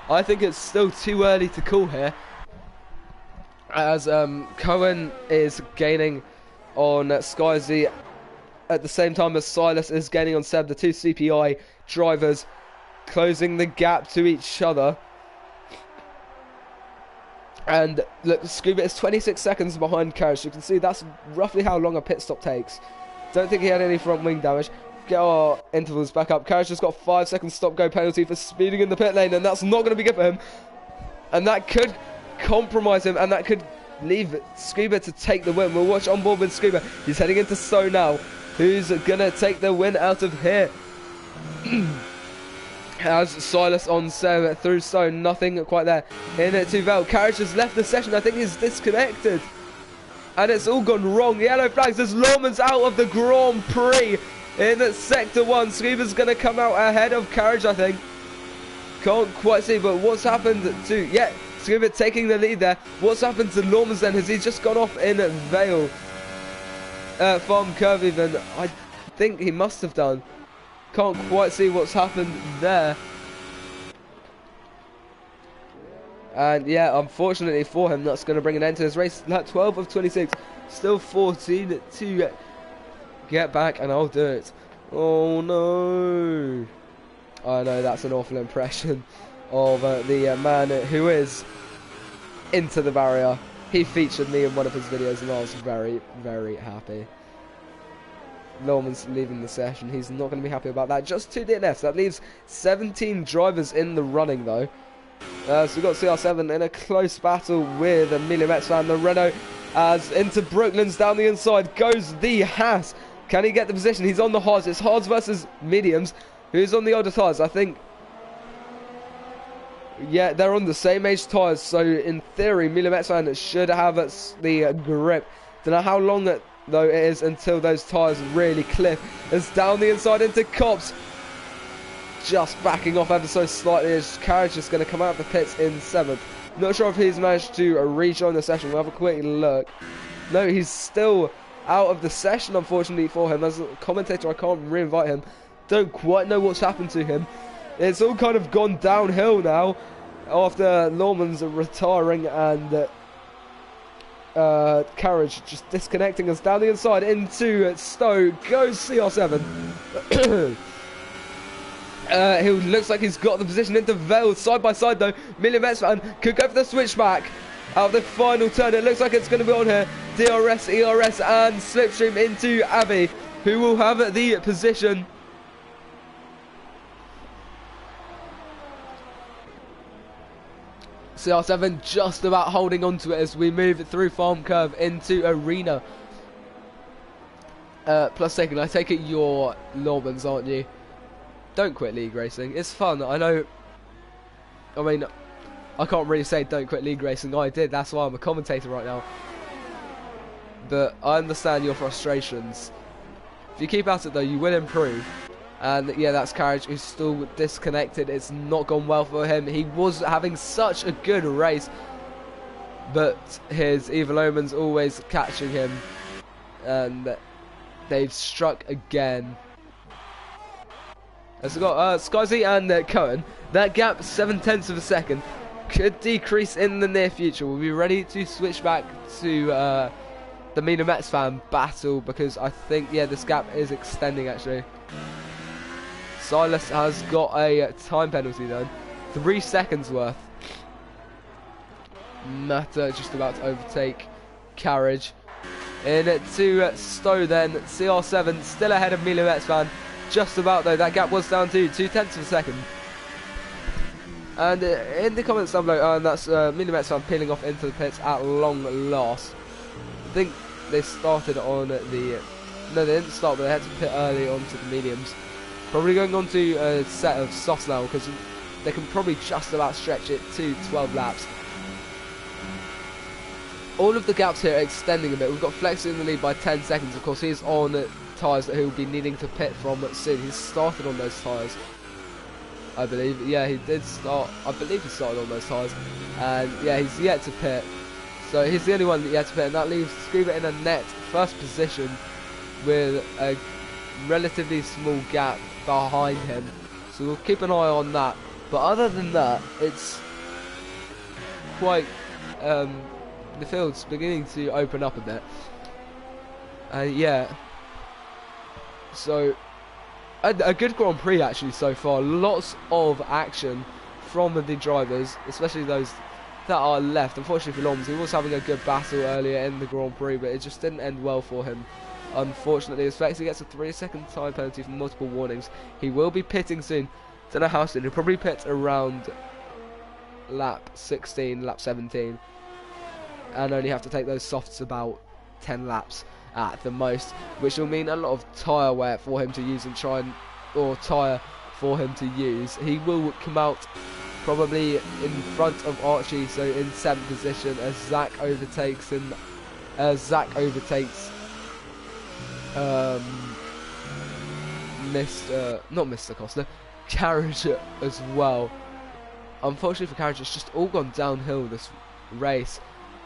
[SPEAKER 1] I think it's still too early to call here, as Cohen is gaining on Skyzy at the same time as Silas is gaining on Seb. The two CPI drivers closing the gap to each other. And look, Scuba is 26 seconds behind Carriage. You can see that's roughly how long a pit stop takes. Don't think he had any front wing damage. Get our intervals back up. Carriage just got 5 second stop go penalty for speeding in the pit lane, and that's not going to be good for him. And that could compromise him, and that could leave Scuba to take the win. We'll watch on board with Scuba. He's heading into Stowe now. Who's going to take the win out of here? As Silas on Seb through Stowe, nothing quite there. In it to Vel. Carriage has left the session. I think he's disconnected. And it's all gone wrong. Yellow flags as Lawman's out of the Grand Prix. In Sector 1, Scuba's going to come out ahead of Carriage, I think. Can't quite see, but what's happened to... Yeah, Scuba taking the lead there. What's happened to Lawman's then? Has he just gone off in Vale? Farm Curve even. I think he must have done. Can't quite see what's happened there. And yeah, unfortunately for him, that's going to bring an end to his race. 12 of 26. Still 14 to... get back, and I'll do it. Oh no. I know that's an awful impression of the man who is into the barrier. He featured me in one of his videos, and I was very, very happy. Norman's leaving the session. He's not going to be happy about that. Just 2 DNFs. That leaves 17 drivers in the running, though. So we've got CR7 in a close battle with Amelia Metzler and the Renault. As into Brooklands down the inside goes the Haas. Can he get the position? He's on the hards. It's hards versus mediums. Who's on the older tyres? I think... yeah, they're on the same age tyres. So, in theory, Mila Metzland should have the grip. Don't know how long, though, it is until those tyres really cliff. It's down the inside into Cops. Just backing off ever so slightly as Carriage is going to come out of the pits in 7th. Not sure if he's managed to rejoin the session. We'll have a quick look. No, he's still... out of the session, unfortunately for him. As a commentator, I can't re-invite him. don't quite know what's happened to him. It's all kind of gone downhill now after Lawman's retiring and Carriage just disconnecting us down the inside into Stowe. Goes CR7. He looks like he's got the position into Vale side by side though. Million Mets fan could go for the switchback out of the final turn. It looks like it's going to be on here. DRS, ERS and Slipstream into Abbey, who will have the position. CR7 just about holding on to it as we move through Farm Curve into Arena. Plus second, I take it you're Lawmans, aren't you? Don't quit league racing. It's fun. I know. I mean, I can't really say don't quit league racing. I did. That's why I'm a commentator right now. But I understand your frustrations. If you keep at it though, you will improve. And yeah, that's Carriage who's still disconnected. It's not gone well for him. He was having such a good race, but his Evil Omen's always catching him, and they've struck again. As we've got Skyzy and Cohen. That gap, 0.7 of a second, could decrease in the near future. We'll be ready to switch back to the Mina Mets fan battle, because I think, yeah, this gap is extending actually. Silas has got a time penalty though, 3 seconds worth. Mata just about to overtake Carriage. Into Stowe then, CR7 still ahead of Mila Metsfan. Just about though, that gap was down to 0.2 of a second. And in the comments down below, and that's Mila Metsfan peeling off into the pits at long last. I think they started on the... No, they didn't start, but they had to pit early onto the mediums. Probably going on to a set of softs now, because they can probably just about stretch it to 12 laps. All of the gaps here are extending a bit. We've got Flex in the lead by 10 seconds. Of course, he's on tyres that he'll be needing to pit from soon. He's started on those tyres, I believe. Yeah, he did start. I believe he started on those tyres. And yeah, he's yet to pit. So he's the only one that yet to pit, and that leaves Scuba in a net first position with a relatively small gap behind him, so we'll keep an eye on that. But other than that, it's quite the field's beginning to open up a bit. Yeah, so a good Grand Prix actually so far. Lots of action from the drivers, especially those that are left. Unfortunately for Loms, he was having a good battle earlier in the Grand Prix, but it just didn't end well for him. Unfortunately, as Flexi gets a 3-second time penalty from multiple warnings. He will be pitting soon. Don't know how soon. He'll probably pit around lap 16, lap 17. And only have to take those softs about 10 laps at the most. Which will mean a lot of tyre wear for him to use and try and... or tyre for him to use. He will come out probably in front of Archie, so in 7th position as Zach overtakes him. Not Mr. Costa, Carriage as well. Unfortunately for Carriage, it's just all gone downhill this race.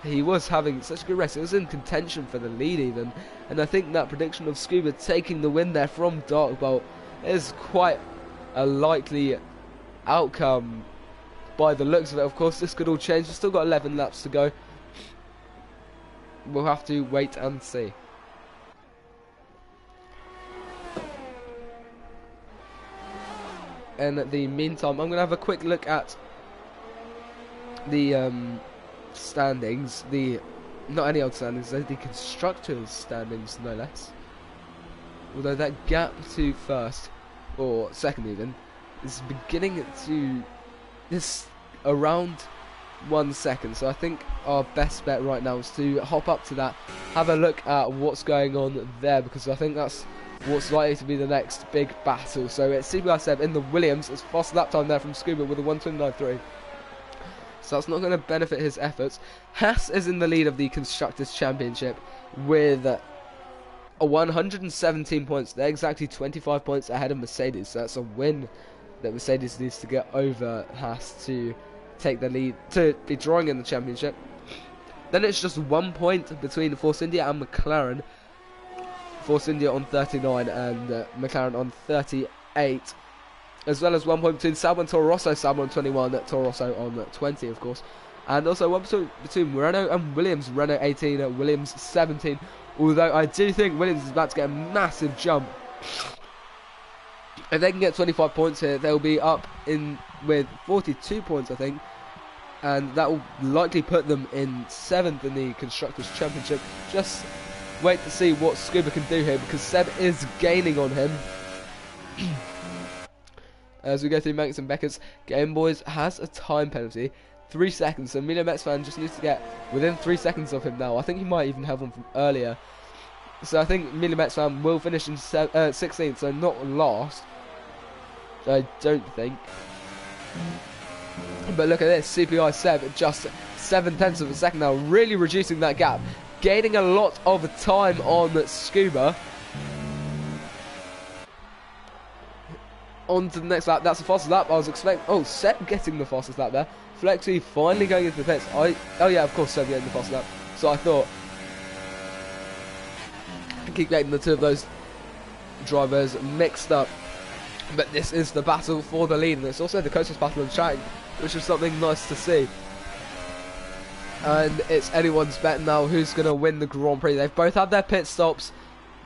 [SPEAKER 1] He was having such a good race. It was in contention for the lead even, and I think that prediction of Scuba taking the win there from Dark Bolt is quite a likely outcome by the looks of it. Of course, this could all change. We've still got 11 laps to go. We'll have to wait and see. In the meantime, I'm going to have a quick look at the standings. Not any old standings, the constructors' standings, no less. Although that gap to first, or second even, is beginning to... It's around 1 second. So I think our best bet right now is to hop up to that, have a look at what's going on there, because I think that's what's likely to be the next big battle. So it's CBR7 in the Williams. It's fast lap time there from Scuba with a 1:29.3. So that's not going to benefit his efforts. Haas is in the lead of the Constructors' Championship with 117 points. They're exactly 25 points ahead of Mercedes. So that's a win that Mercedes needs to get over Haas to take the lead, to be drawing in the championship. Then it's just 1 point between Force India and McLaren. Force India on 39 and McLaren on 38 8, as well as 1 point between Sauber and Toro Rosso, Sauber on 21, Toro Rosso on 20, of course. And also 1 point between Renault and Williams, Renault 18, Williams 17. Although I do think Williams is about to get a massive jump. If they can get 25 points here, they'll be up in with 42 points, I think. And that will likely put them in 7th in the Constructors' Championship. Just wait to see what Scuba can do here, because Seb is gaining on him. As we go through Manx and Beckett's, Game Boys has a time penalty. 3 seconds, so Emilio Metzvan just needs to get within 3 seconds of him now. I think he might even have one from earlier. So I think Emilio Metzvan will finish in 16th, so not last. I don't think. But look at this, CPI Seb at just 7/10 of a second now, really reducing that gap. Gaining a lot of time on Scuba. On to the next lap, that's the fastest lap I was expecting. Oh, Seb getting the fastest lap there. Flexi finally going into the pits. Oh yeah, of course Seb getting the fastest lap. So I thought, I keep getting the two of those drivers mixed up. But this is the battle for the lead, and it's also the closest battle of track, which is something nice to see. And it's anyone's bet now who's going to win the Grand Prix. They've both had their pit stops.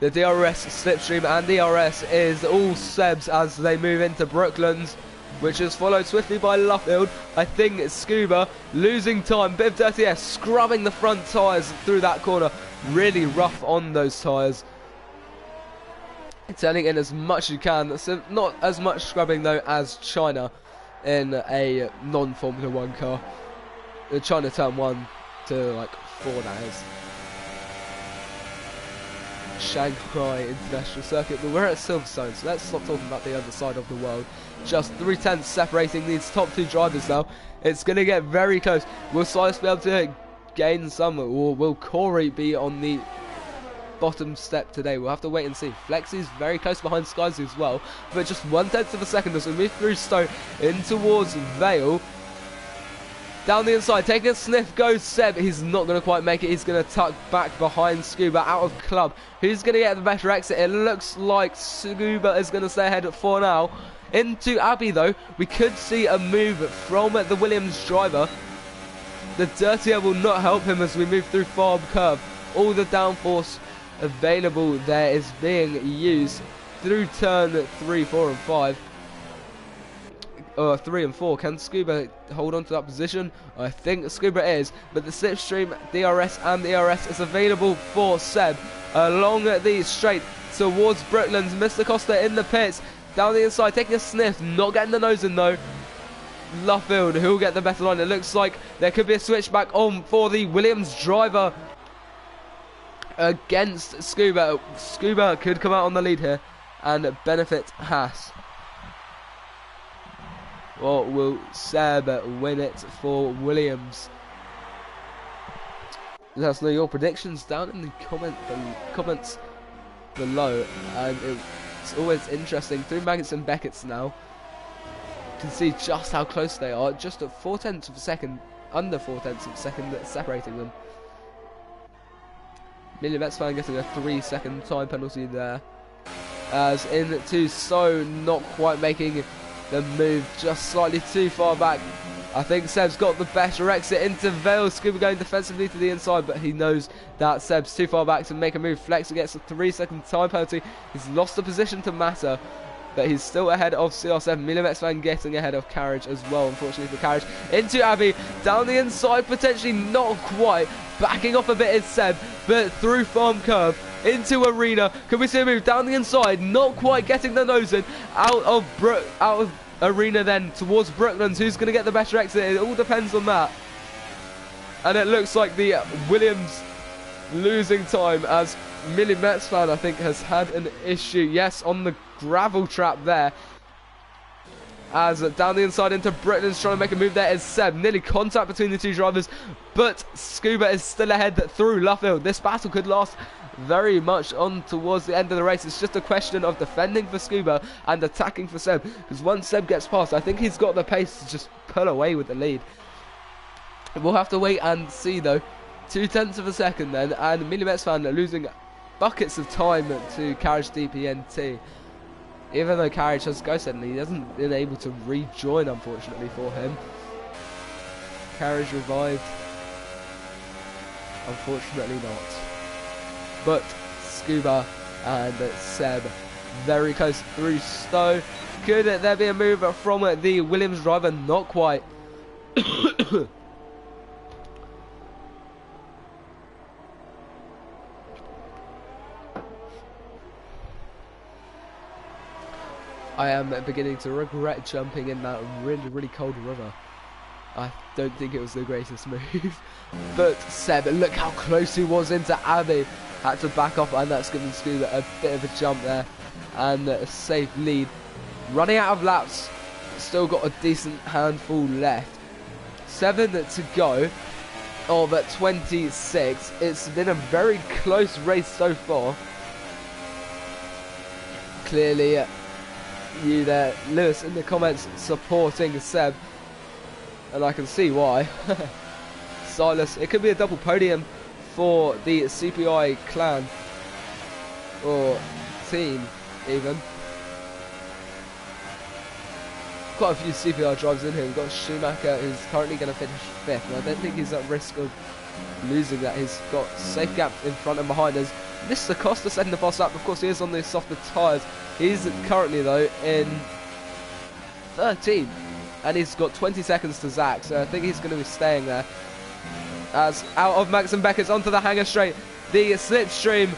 [SPEAKER 1] The DRS Slipstream and DRS is all Seb's as they move into Brooklands, which is followed swiftly by Luffield. I think it's Scuba losing time, bit of dirty air, scrubbing the front tyres through that corner. Really rough on those tyres. Turning in as much as you can, so not as much scrubbing though as China in a non-Formula 1 car. China turn 1 to like 4 that is. Shanghai International Circuit, but we're at Silverstone, so let's stop talking about the other side of the world. Just 3/10 separating these top 2 drivers now. It's going to get very close. Will Silas be able to gain some, or will Corey be on the bottom step today? We'll have to wait and see. Flexi's very close behind Skies as well, but just 1/10 of a second as we move through Stowe in towards Vale. Down the inside, taking a sniff goes Seb. He's not going to quite make it. He's going to tuck back behind Scuba out of club. Who's going to get the better exit? It looks like Scuba is going to stay ahead for now. Into Abbey though, we could see a move from the Williams driver. The dirty air will not help him as we move through Farm Curve. All the downforce available there is being used through turn 3, 4 and 5. 3 and 4. Can Scuba hold on to that position? I think Scuba is, but the slipstream, DRS and the ERS is available for Seb along the straight towards Brooklands. Mr. Costa in the pits, down the inside, taking a sniff, not getting the nose in though. Luffield, who will get the better line. It looks like there could be a switchback on for the Williams driver against Scuba. Scuba could come out on the lead here and benefit Haas. Or will Seb win it for Williams? Let us know your predictions down in the comments below. And it's always interesting through Maggots and Beckett's now. You can see just how close they are, just at 4/10 of a second, under 4/10 of a second that's separating them. Emilio Metzvan getting a 3-second time penalty there. As into So, not quite making the move, just slightly too far back. I think Seb's got the better exit into Vale. Scuba going defensively to the inside, but he knows that Seb's too far back to make a move. Flex gets a 3-second time penalty. He's lost the position to Massa, but he's still ahead of CR7. Emilio Metzvan getting ahead of Carriage as well, unfortunately for Carriage. Into Abbey, down the inside, potentially not quite. Backing off a bit is Seb, but through Farm Curve, into Arena. Can we see a move down the inside? Not quite getting the nose in. Out of Arena then towards Brooklands. Who's going to get the better exit? It all depends on that. And it looks like the Williams losing time as Millie Metzvan, I think, has had an issue. Yes, on the gravel trap there. As down the inside into Brooklands, trying to make a move there is Seb. Nearly contact between the two drivers, but Scuba is still ahead through Luffield. This battle could last very much on towards the end of the race. It's just a question of defending for Scuba and attacking for Seb, because once Seb gets past, I think he's got the pace to just pull away with the lead. We'll have to wait and see though. 0.2 of a second then, and Emilio Metzvan losing buckets of time to Carriage DPNT. Even though Carriage has ghosted and he hasn't been able to rejoin, unfortunately for him. Carriage revived. Unfortunately not. But Scuba and Seb very close through Stowe. Could there be a move from the Williams driver? Not quite. I am beginning to regret jumping in that really, really cold river. I don't think it was the greatest move. But Seb, look how close he was into Abby. Had to back off, and that's giving Scuba a bit of a jump there. And a safe lead. Running out of laps. Still got a decent handful left. 7 to go of 26. It's been a very close race so far. Clearly, you there, Lewis, in the comments supporting Seb. And I can see why. Silas, it could be a double podium for the CPI clan. Or team, even. Quite a few CPI drivers in here. We've got Schumacher, who's currently going to finish 5th. And I don't think he's at risk of losing that. He's got safe gap in front and behind us. Mr. Costa setting the boss up. Of course, he is on the softer tyres. He's currently, though, in 13th. And he's got 20 seconds to Zach, so I think he's going to be staying there. As out of Max and Beckett's onto the hanger straight. The slipstream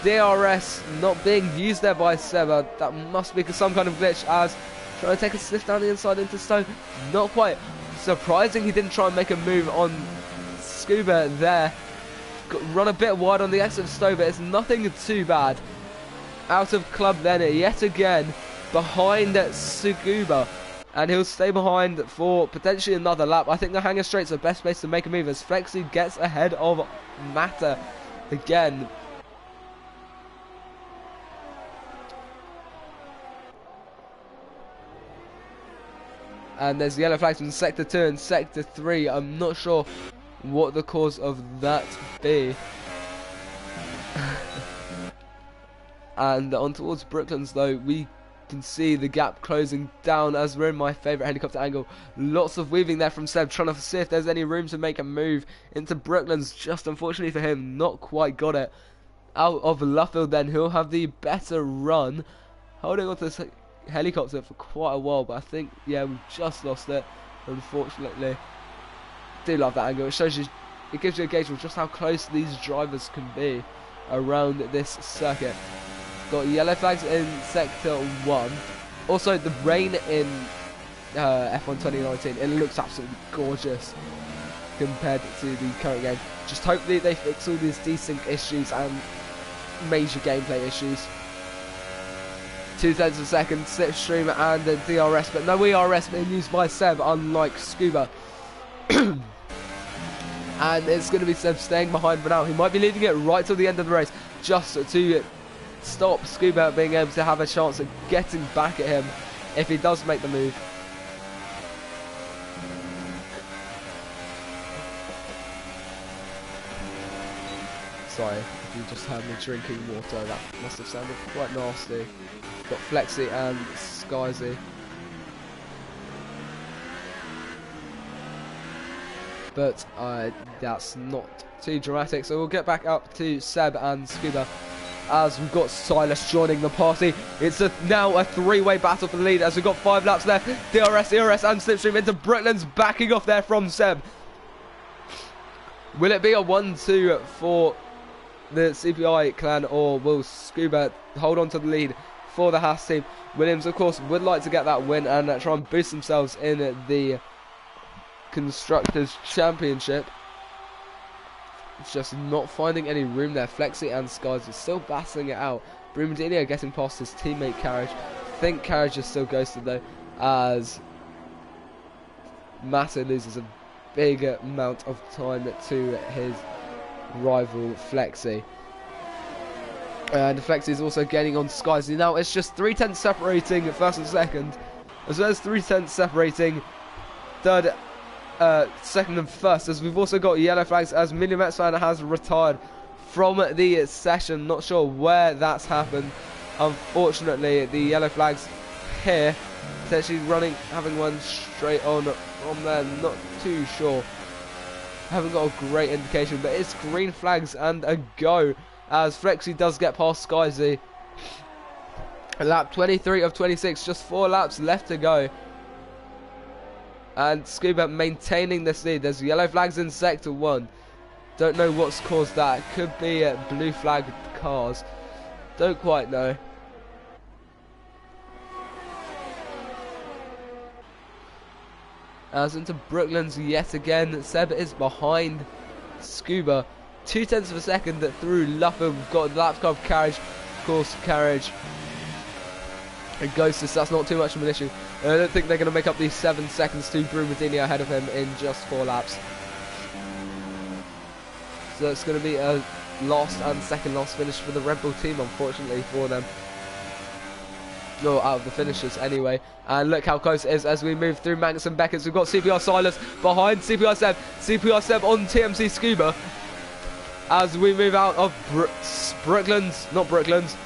[SPEAKER 1] DRS not being used there by Seba. That must be some kind of glitch, as trying to take a sniff down the inside into Stowe. Not quite. Surprising he didn't try and make a move on Scuba there. Run a bit wide on the exit of Stowe, but it's nothing too bad. Out of club then yet again behind Scuba. And he'll stay behind for potentially another lap. I think the hanger straight's the best place to make a move as Flexi gets ahead of Mata again. And there's yellow flags in Sector 2 and Sector 3. I'm not sure what the cause of that be. And on towards Brooklands, though, we can see the gap closing down as we're in my favourite helicopter angle. Lots of weaving there from Seb, trying to see if there's any room to make a move into Brooklands. Just unfortunately for him, not quite got it. Out of Luffield then, who'll have the better run. Holding on to this helicopter for quite a while, but I think, yeah, we've just lost it, unfortunately. Do love that angle. It shows you, it gives you a gauge of just how close these drivers can be around this circuit. Got yellow flags in Sector 1. Also, the rain in F1 2019, it looks absolutely gorgeous compared to the current game. Just hopefully they fix all these desync issues and major gameplay issues. 0.2 of a second, slipstream and the DRS, but no ERS being used by Seb, unlike Scuba. And it's going to be Seb staying behind for now. He might be leaving it right till the end of the race, just to stop Scuba being able to have a chance of getting back at him if he does make the move. Sorry if you just heard me drinking water, that must have sounded quite nasty. Got Flexi and Skyzy. But that's not too dramatic, so we'll get back up to Seb and Scuba as we've got Silas joining the party. It's now a three-way battle for the lead as we've got 5 laps left. DRS, ERS and slipstream into Brooklands, backing off there from Seb. Will it be a 1-2 for the CPI clan, or will Scuba hold on to the lead for the Haas team? Williams, of course, would like to get that win and try and boost themselves in the Constructors' Championship. It's just not finding any room there. Flexi and Skies are still battling it out. Brumadinho getting past his teammate Carriage. I think Carriage is still ghosted though, as Mata loses a big amount of time to his rival Flexi. And Flexi is also gaining on Skies. Now it's just 3/10 separating first and second, as well as 3/10 separating third, second and first, as we've also got yellow flags as Millimetz fan has retired from the session. Not sure where that's happened, Unfortunately, the yellow flags here, potentially having one straight on from there, not too sure. Haven't got a great indication, but it's green flags and a go as Flexi does get past Skyzy. Lap 23 of 26, just 4 laps left to go. And Scuba maintaining this lead. There's yellow flags in sector 1. Don't know what's caused that. Could be blue flagged cars. Don't quite know. As into Brooklands yet again, Seb is behind Scuba. 0.2 of a second through Luffer. We've got lap car carriage, course carriage. And Ghostus, that's not too much of an issue. I don't think they're going to make up these 7 seconds to Brumadini ahead of him in just 4 laps. So it's going to be a last and second last finish for the Red Bull team, unfortunately for them. No, out of the finishers anyway. And look how close it is as we move through Manx and Beckett's. We've got CPR Silas behind CPR Seb. CPR Seb on TMC Scuba. As we move out of Brooklands, not Brooklands.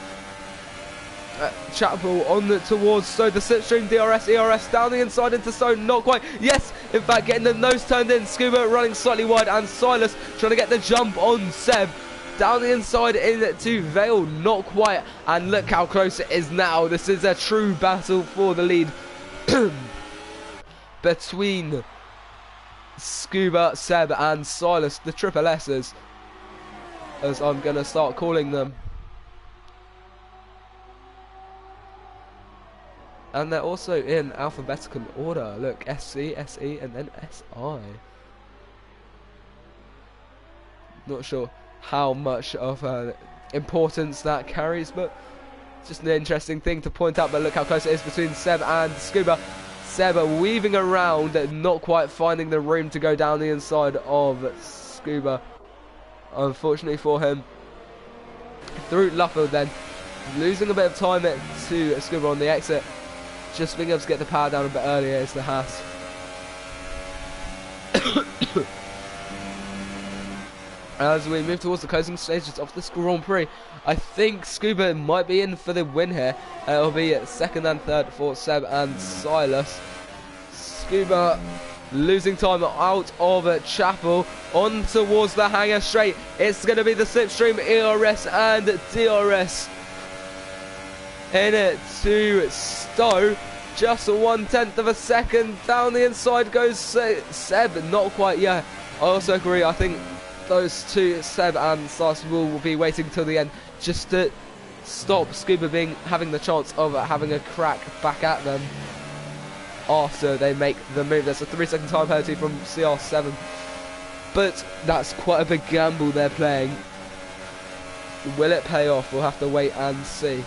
[SPEAKER 1] Chapel on towards so the slipstream. ERS down the inside into Stone, not quite. Yes, in fact, getting the nose turned in. Scuba running slightly wide, and Silas trying to get the jump on Seb. Down the inside into Vale, not quite. And look how close it is now. This is a true battle for the lead between Scuba, Seb, and Silas, the triple S's, as I'm going to start calling them. And they're also in alphabetical order. Look, SC, SE, and then SI. Not sure how much of importance that carries, but just an interesting thing to point out. But look how close it is between Seb and Scuba. Seb weaving around, not quite finding the room to go down the inside of Scuba. Unfortunately for him. Through Luffield then. Losing a bit of time to Scuba on the exit. Just being able to get the power down a bit earlier is the Haas. As we move towards the closing stages of this Grand Prix, I think Scuba might be in for the win here. It'll be second and third for Seb and Silas. Scuba losing time out of Chapel on towards the hangar straight. It's going to be the slipstream ERS and DRS. In it to Stowe, just 1/10 of a second down the inside goes Seb, not quite. Yeah, I also agree. I think those two, Seb and Silas, will be waiting till the end just to stop Scuba having the chance of having a crack back at them after they make the move. There's a 3-second time penalty from CR7, but that's quite a big gamble they're playing. Will it pay off? We'll have to wait and see.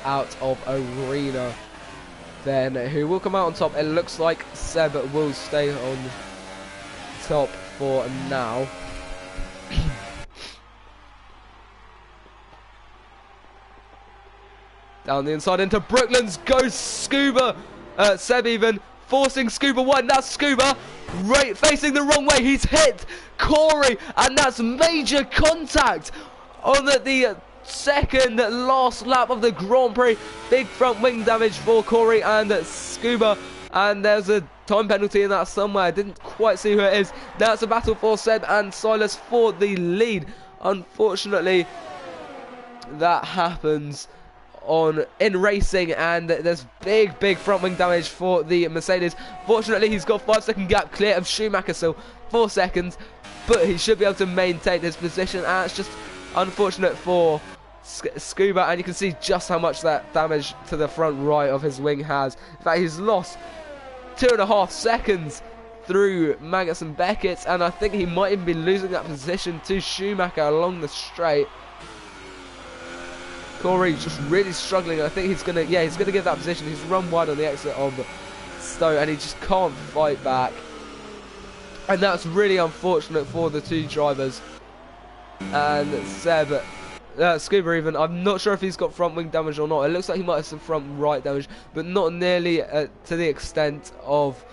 [SPEAKER 1] Out of arena then, who will come out on top? It looks like Seb will stay on top for now. Down the inside into Brooklands goes Scuba. Seb even forcing Scuba one. That's Scuba right facing the wrong way. He's hit Corey, and that's major contact on the second last lap of the Grand Prix. Big front wing damage for Corey and Scuba, and there's a time penalty in that somewhere. I didn't quite see who it is. Now it's a battle for Seb and Silas for the lead. Unfortunately, that happens in racing, and there's big front wing damage for the Mercedes. Fortunately, he's got 5-second gap clear of Schumacher, still 4 seconds, but he should be able to maintain his position. And it's just unfortunate for Scuba, and you can see just how much that damage to the front right of his wing has. In fact, he's lost 2.5 seconds through Magnus and Beckett, and I think he might even be losing that position to Schumacher along the straight. Corey's just really struggling. I think he's gonna give that position. He's run wide on the exit of Stowe, and he just can't fight back, and that's really unfortunate for the two drivers. And Seb, Scuba even, I'm not sure if he's got front wing damage or not. It looks like he might have some front right damage, but not nearly to the extent of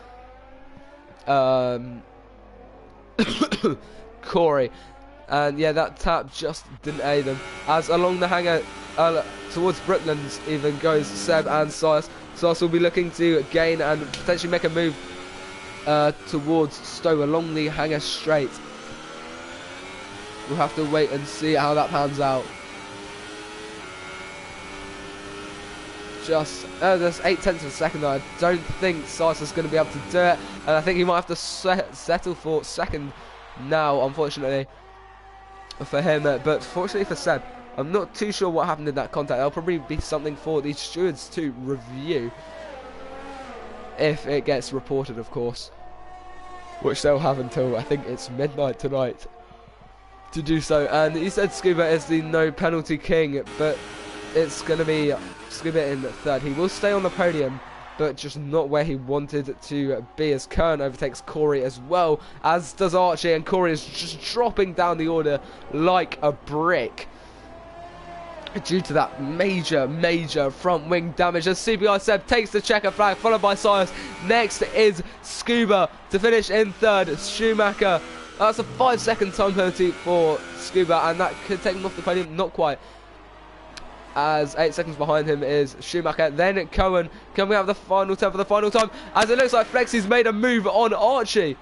[SPEAKER 1] Corey. And yeah, that tap just didn't aid them. As along the hangar towards Brooklands even goes Seb and Sias. Sias will be looking to gain and potentially make a move towards Stowe along the hangar straight. We'll have to wait and see how that pans out. Just there's 0.8 of a second. I don't think Sias is going to be able to do it, and I think he might have to settle for second now, unfortunately for him. But fortunately for Seb, I'm not too sure what happened in that contact. There'll probably be something for the stewards to review if it gets reported, of course, which they'll have until I think it's midnight tonight to do so. And he said Scuba is the no penalty king, but it's going to be Scuba in third. He will stay on the podium, but just not where he wanted to be, as Kern overtakes Corey as well, as does Archie, and Corey is just dropping down the order like a brick due to that major front wing damage, as CPI Seb takes the checker flag, followed by Sias. Next is Scuba to finish in third. Schumacher, that's a 5-second time penalty for Scuba, and that could take him off the podium. Not quite, as 8 seconds behind him is Schumacher. Then Cohen coming out of the final turn for the final time, as it looks like Flexy's made a move on Archie.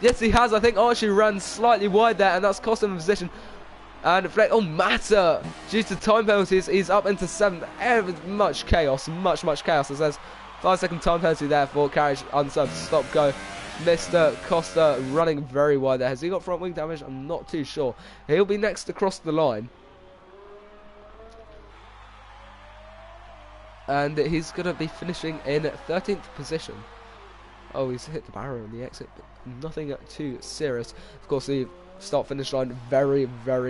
[SPEAKER 1] Yes, he has. I think Archie ran slightly wide there, and that's cost him a position. And Flex, Matter, due to time penalties, he's up into 7th. Much chaos, much chaos. As there's 5-second time penalty there for carriage unsubbed. Stop go. Mr. Costa running very wide there. Has he got front wing damage? I'm not too sure. He'll be next to cross the line. And he's going to be finishing in 13th position. Oh, he's hit the barrier on the exit, but nothing too serious. Of course, the start-finish line very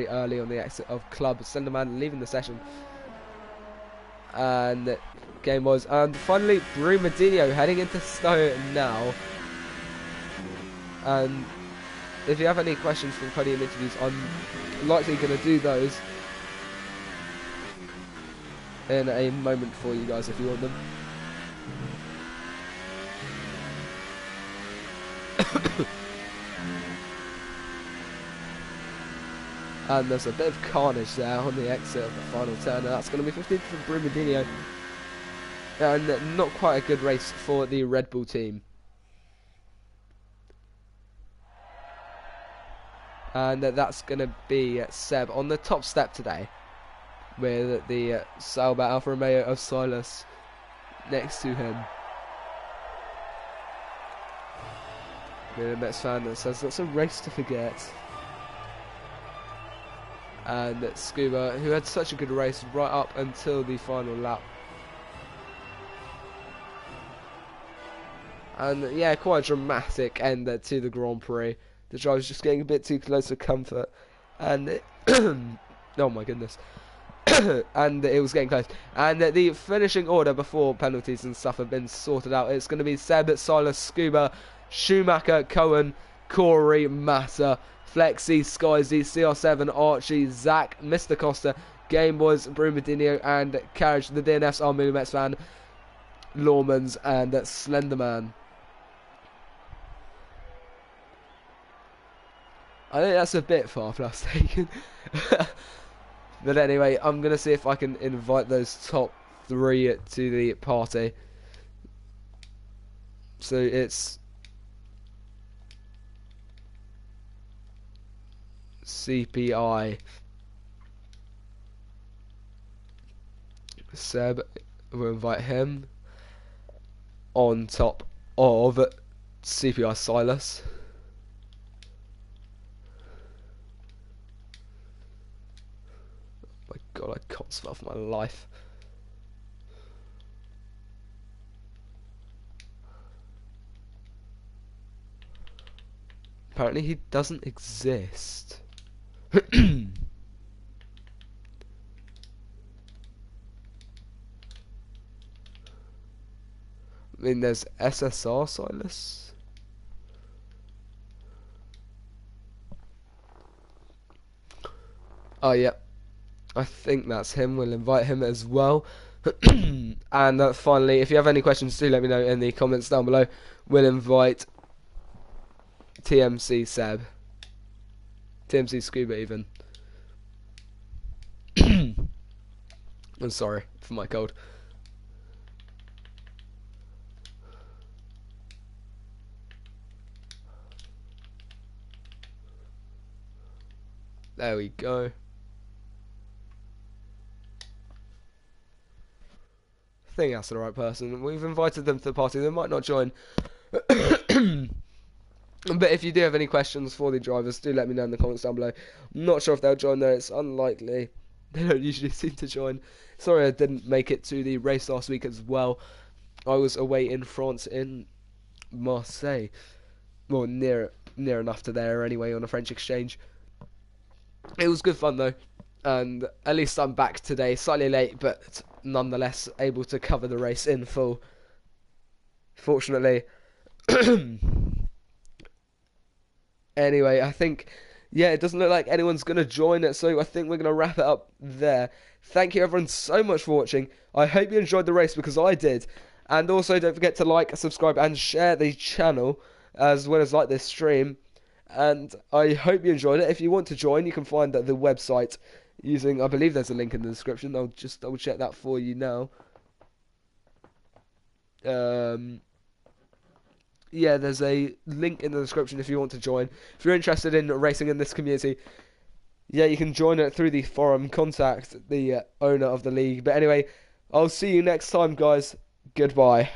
[SPEAKER 1] early on the exit of Club. Slenderman leaving the session. And game was. And finally, Brumadinho heading into Stowe now. And if you have any questions from podium interviews, I'm likely going to do those in a moment for you guys if you want them. And there's a bit of carnage there on the exit of the final turn, and that's going to be 15th for Brumadinho. And not quite a good race for the Red Bull team. And that's going to be Seb on the top step today, with the Sauber Alfa Romeo of Silas next to him. The Mets fan that says that's a race to forget. And Scuba, who had such a good race right up until the final lap. And yeah, quite a dramatic end to the Grand Prix. The driver was just getting a bit too close for comfort, and oh my goodness. And it was getting close. And the finishing order before penalties and stuff have been sorted out. It's going to be Seb, Silas, Scuba, Schumacher, Cohen, Corey, Massa, Flexi, Skyzy, CR7, Archie, Zach, Mr. Costa, Game Boys, Brumadinho, and Carriage. The DNFs are Mets fan, Lawmans, and Slenderman. I think that's a bit far-plus taken. But anyway, I'm going to see if I can invite those top 3 to the party. So it's CPI, Seb, we'll invite him on top of CPI Silas. My God, I can't spell for my life. Apparently he doesn't exist. I mean, there's SSR Silas. Oh, yeah. I think that's him. We'll invite him as well. And finally, if you have any questions, do let me know in the comments down below. We'll invite TMC Seb. TMC Scuba even. I'm sorry for my cold. There we go. I think that's the right person. We've invited them to the party. They might not join. But if you do have any questions for the drivers, do let me know in the comments down below. I'm not sure if they'll join though. It's unlikely. They don't usually seem to join. Sorry I didn't make it to the race last week as well. I was away in France, in Marseille. Well, near enough to there anyway, on a French exchange. It was good fun though. And at least I'm back today. Slightly late, but nonetheless able to cover the race in full. Fortunately. Anyway, I think, yeah, it doesn't look like anyone's going to join it, so I think we're going to wrap it up there. Thank you everyone so much for watching. I hope you enjoyed the race, because I did. And also, don't forget to like, subscribe, and share the channel, as well as like this stream. And I hope you enjoyed it. If you want to join, you can find the website using, I believe there's a link in the description. I'll just double check that for you now. Yeah, there's a link in the description if you want to join. If you're interested in racing in this community, yeah, you can join it through the forum. Contact the owner of the league. But anyway, I'll see you next time, guys. Goodbye.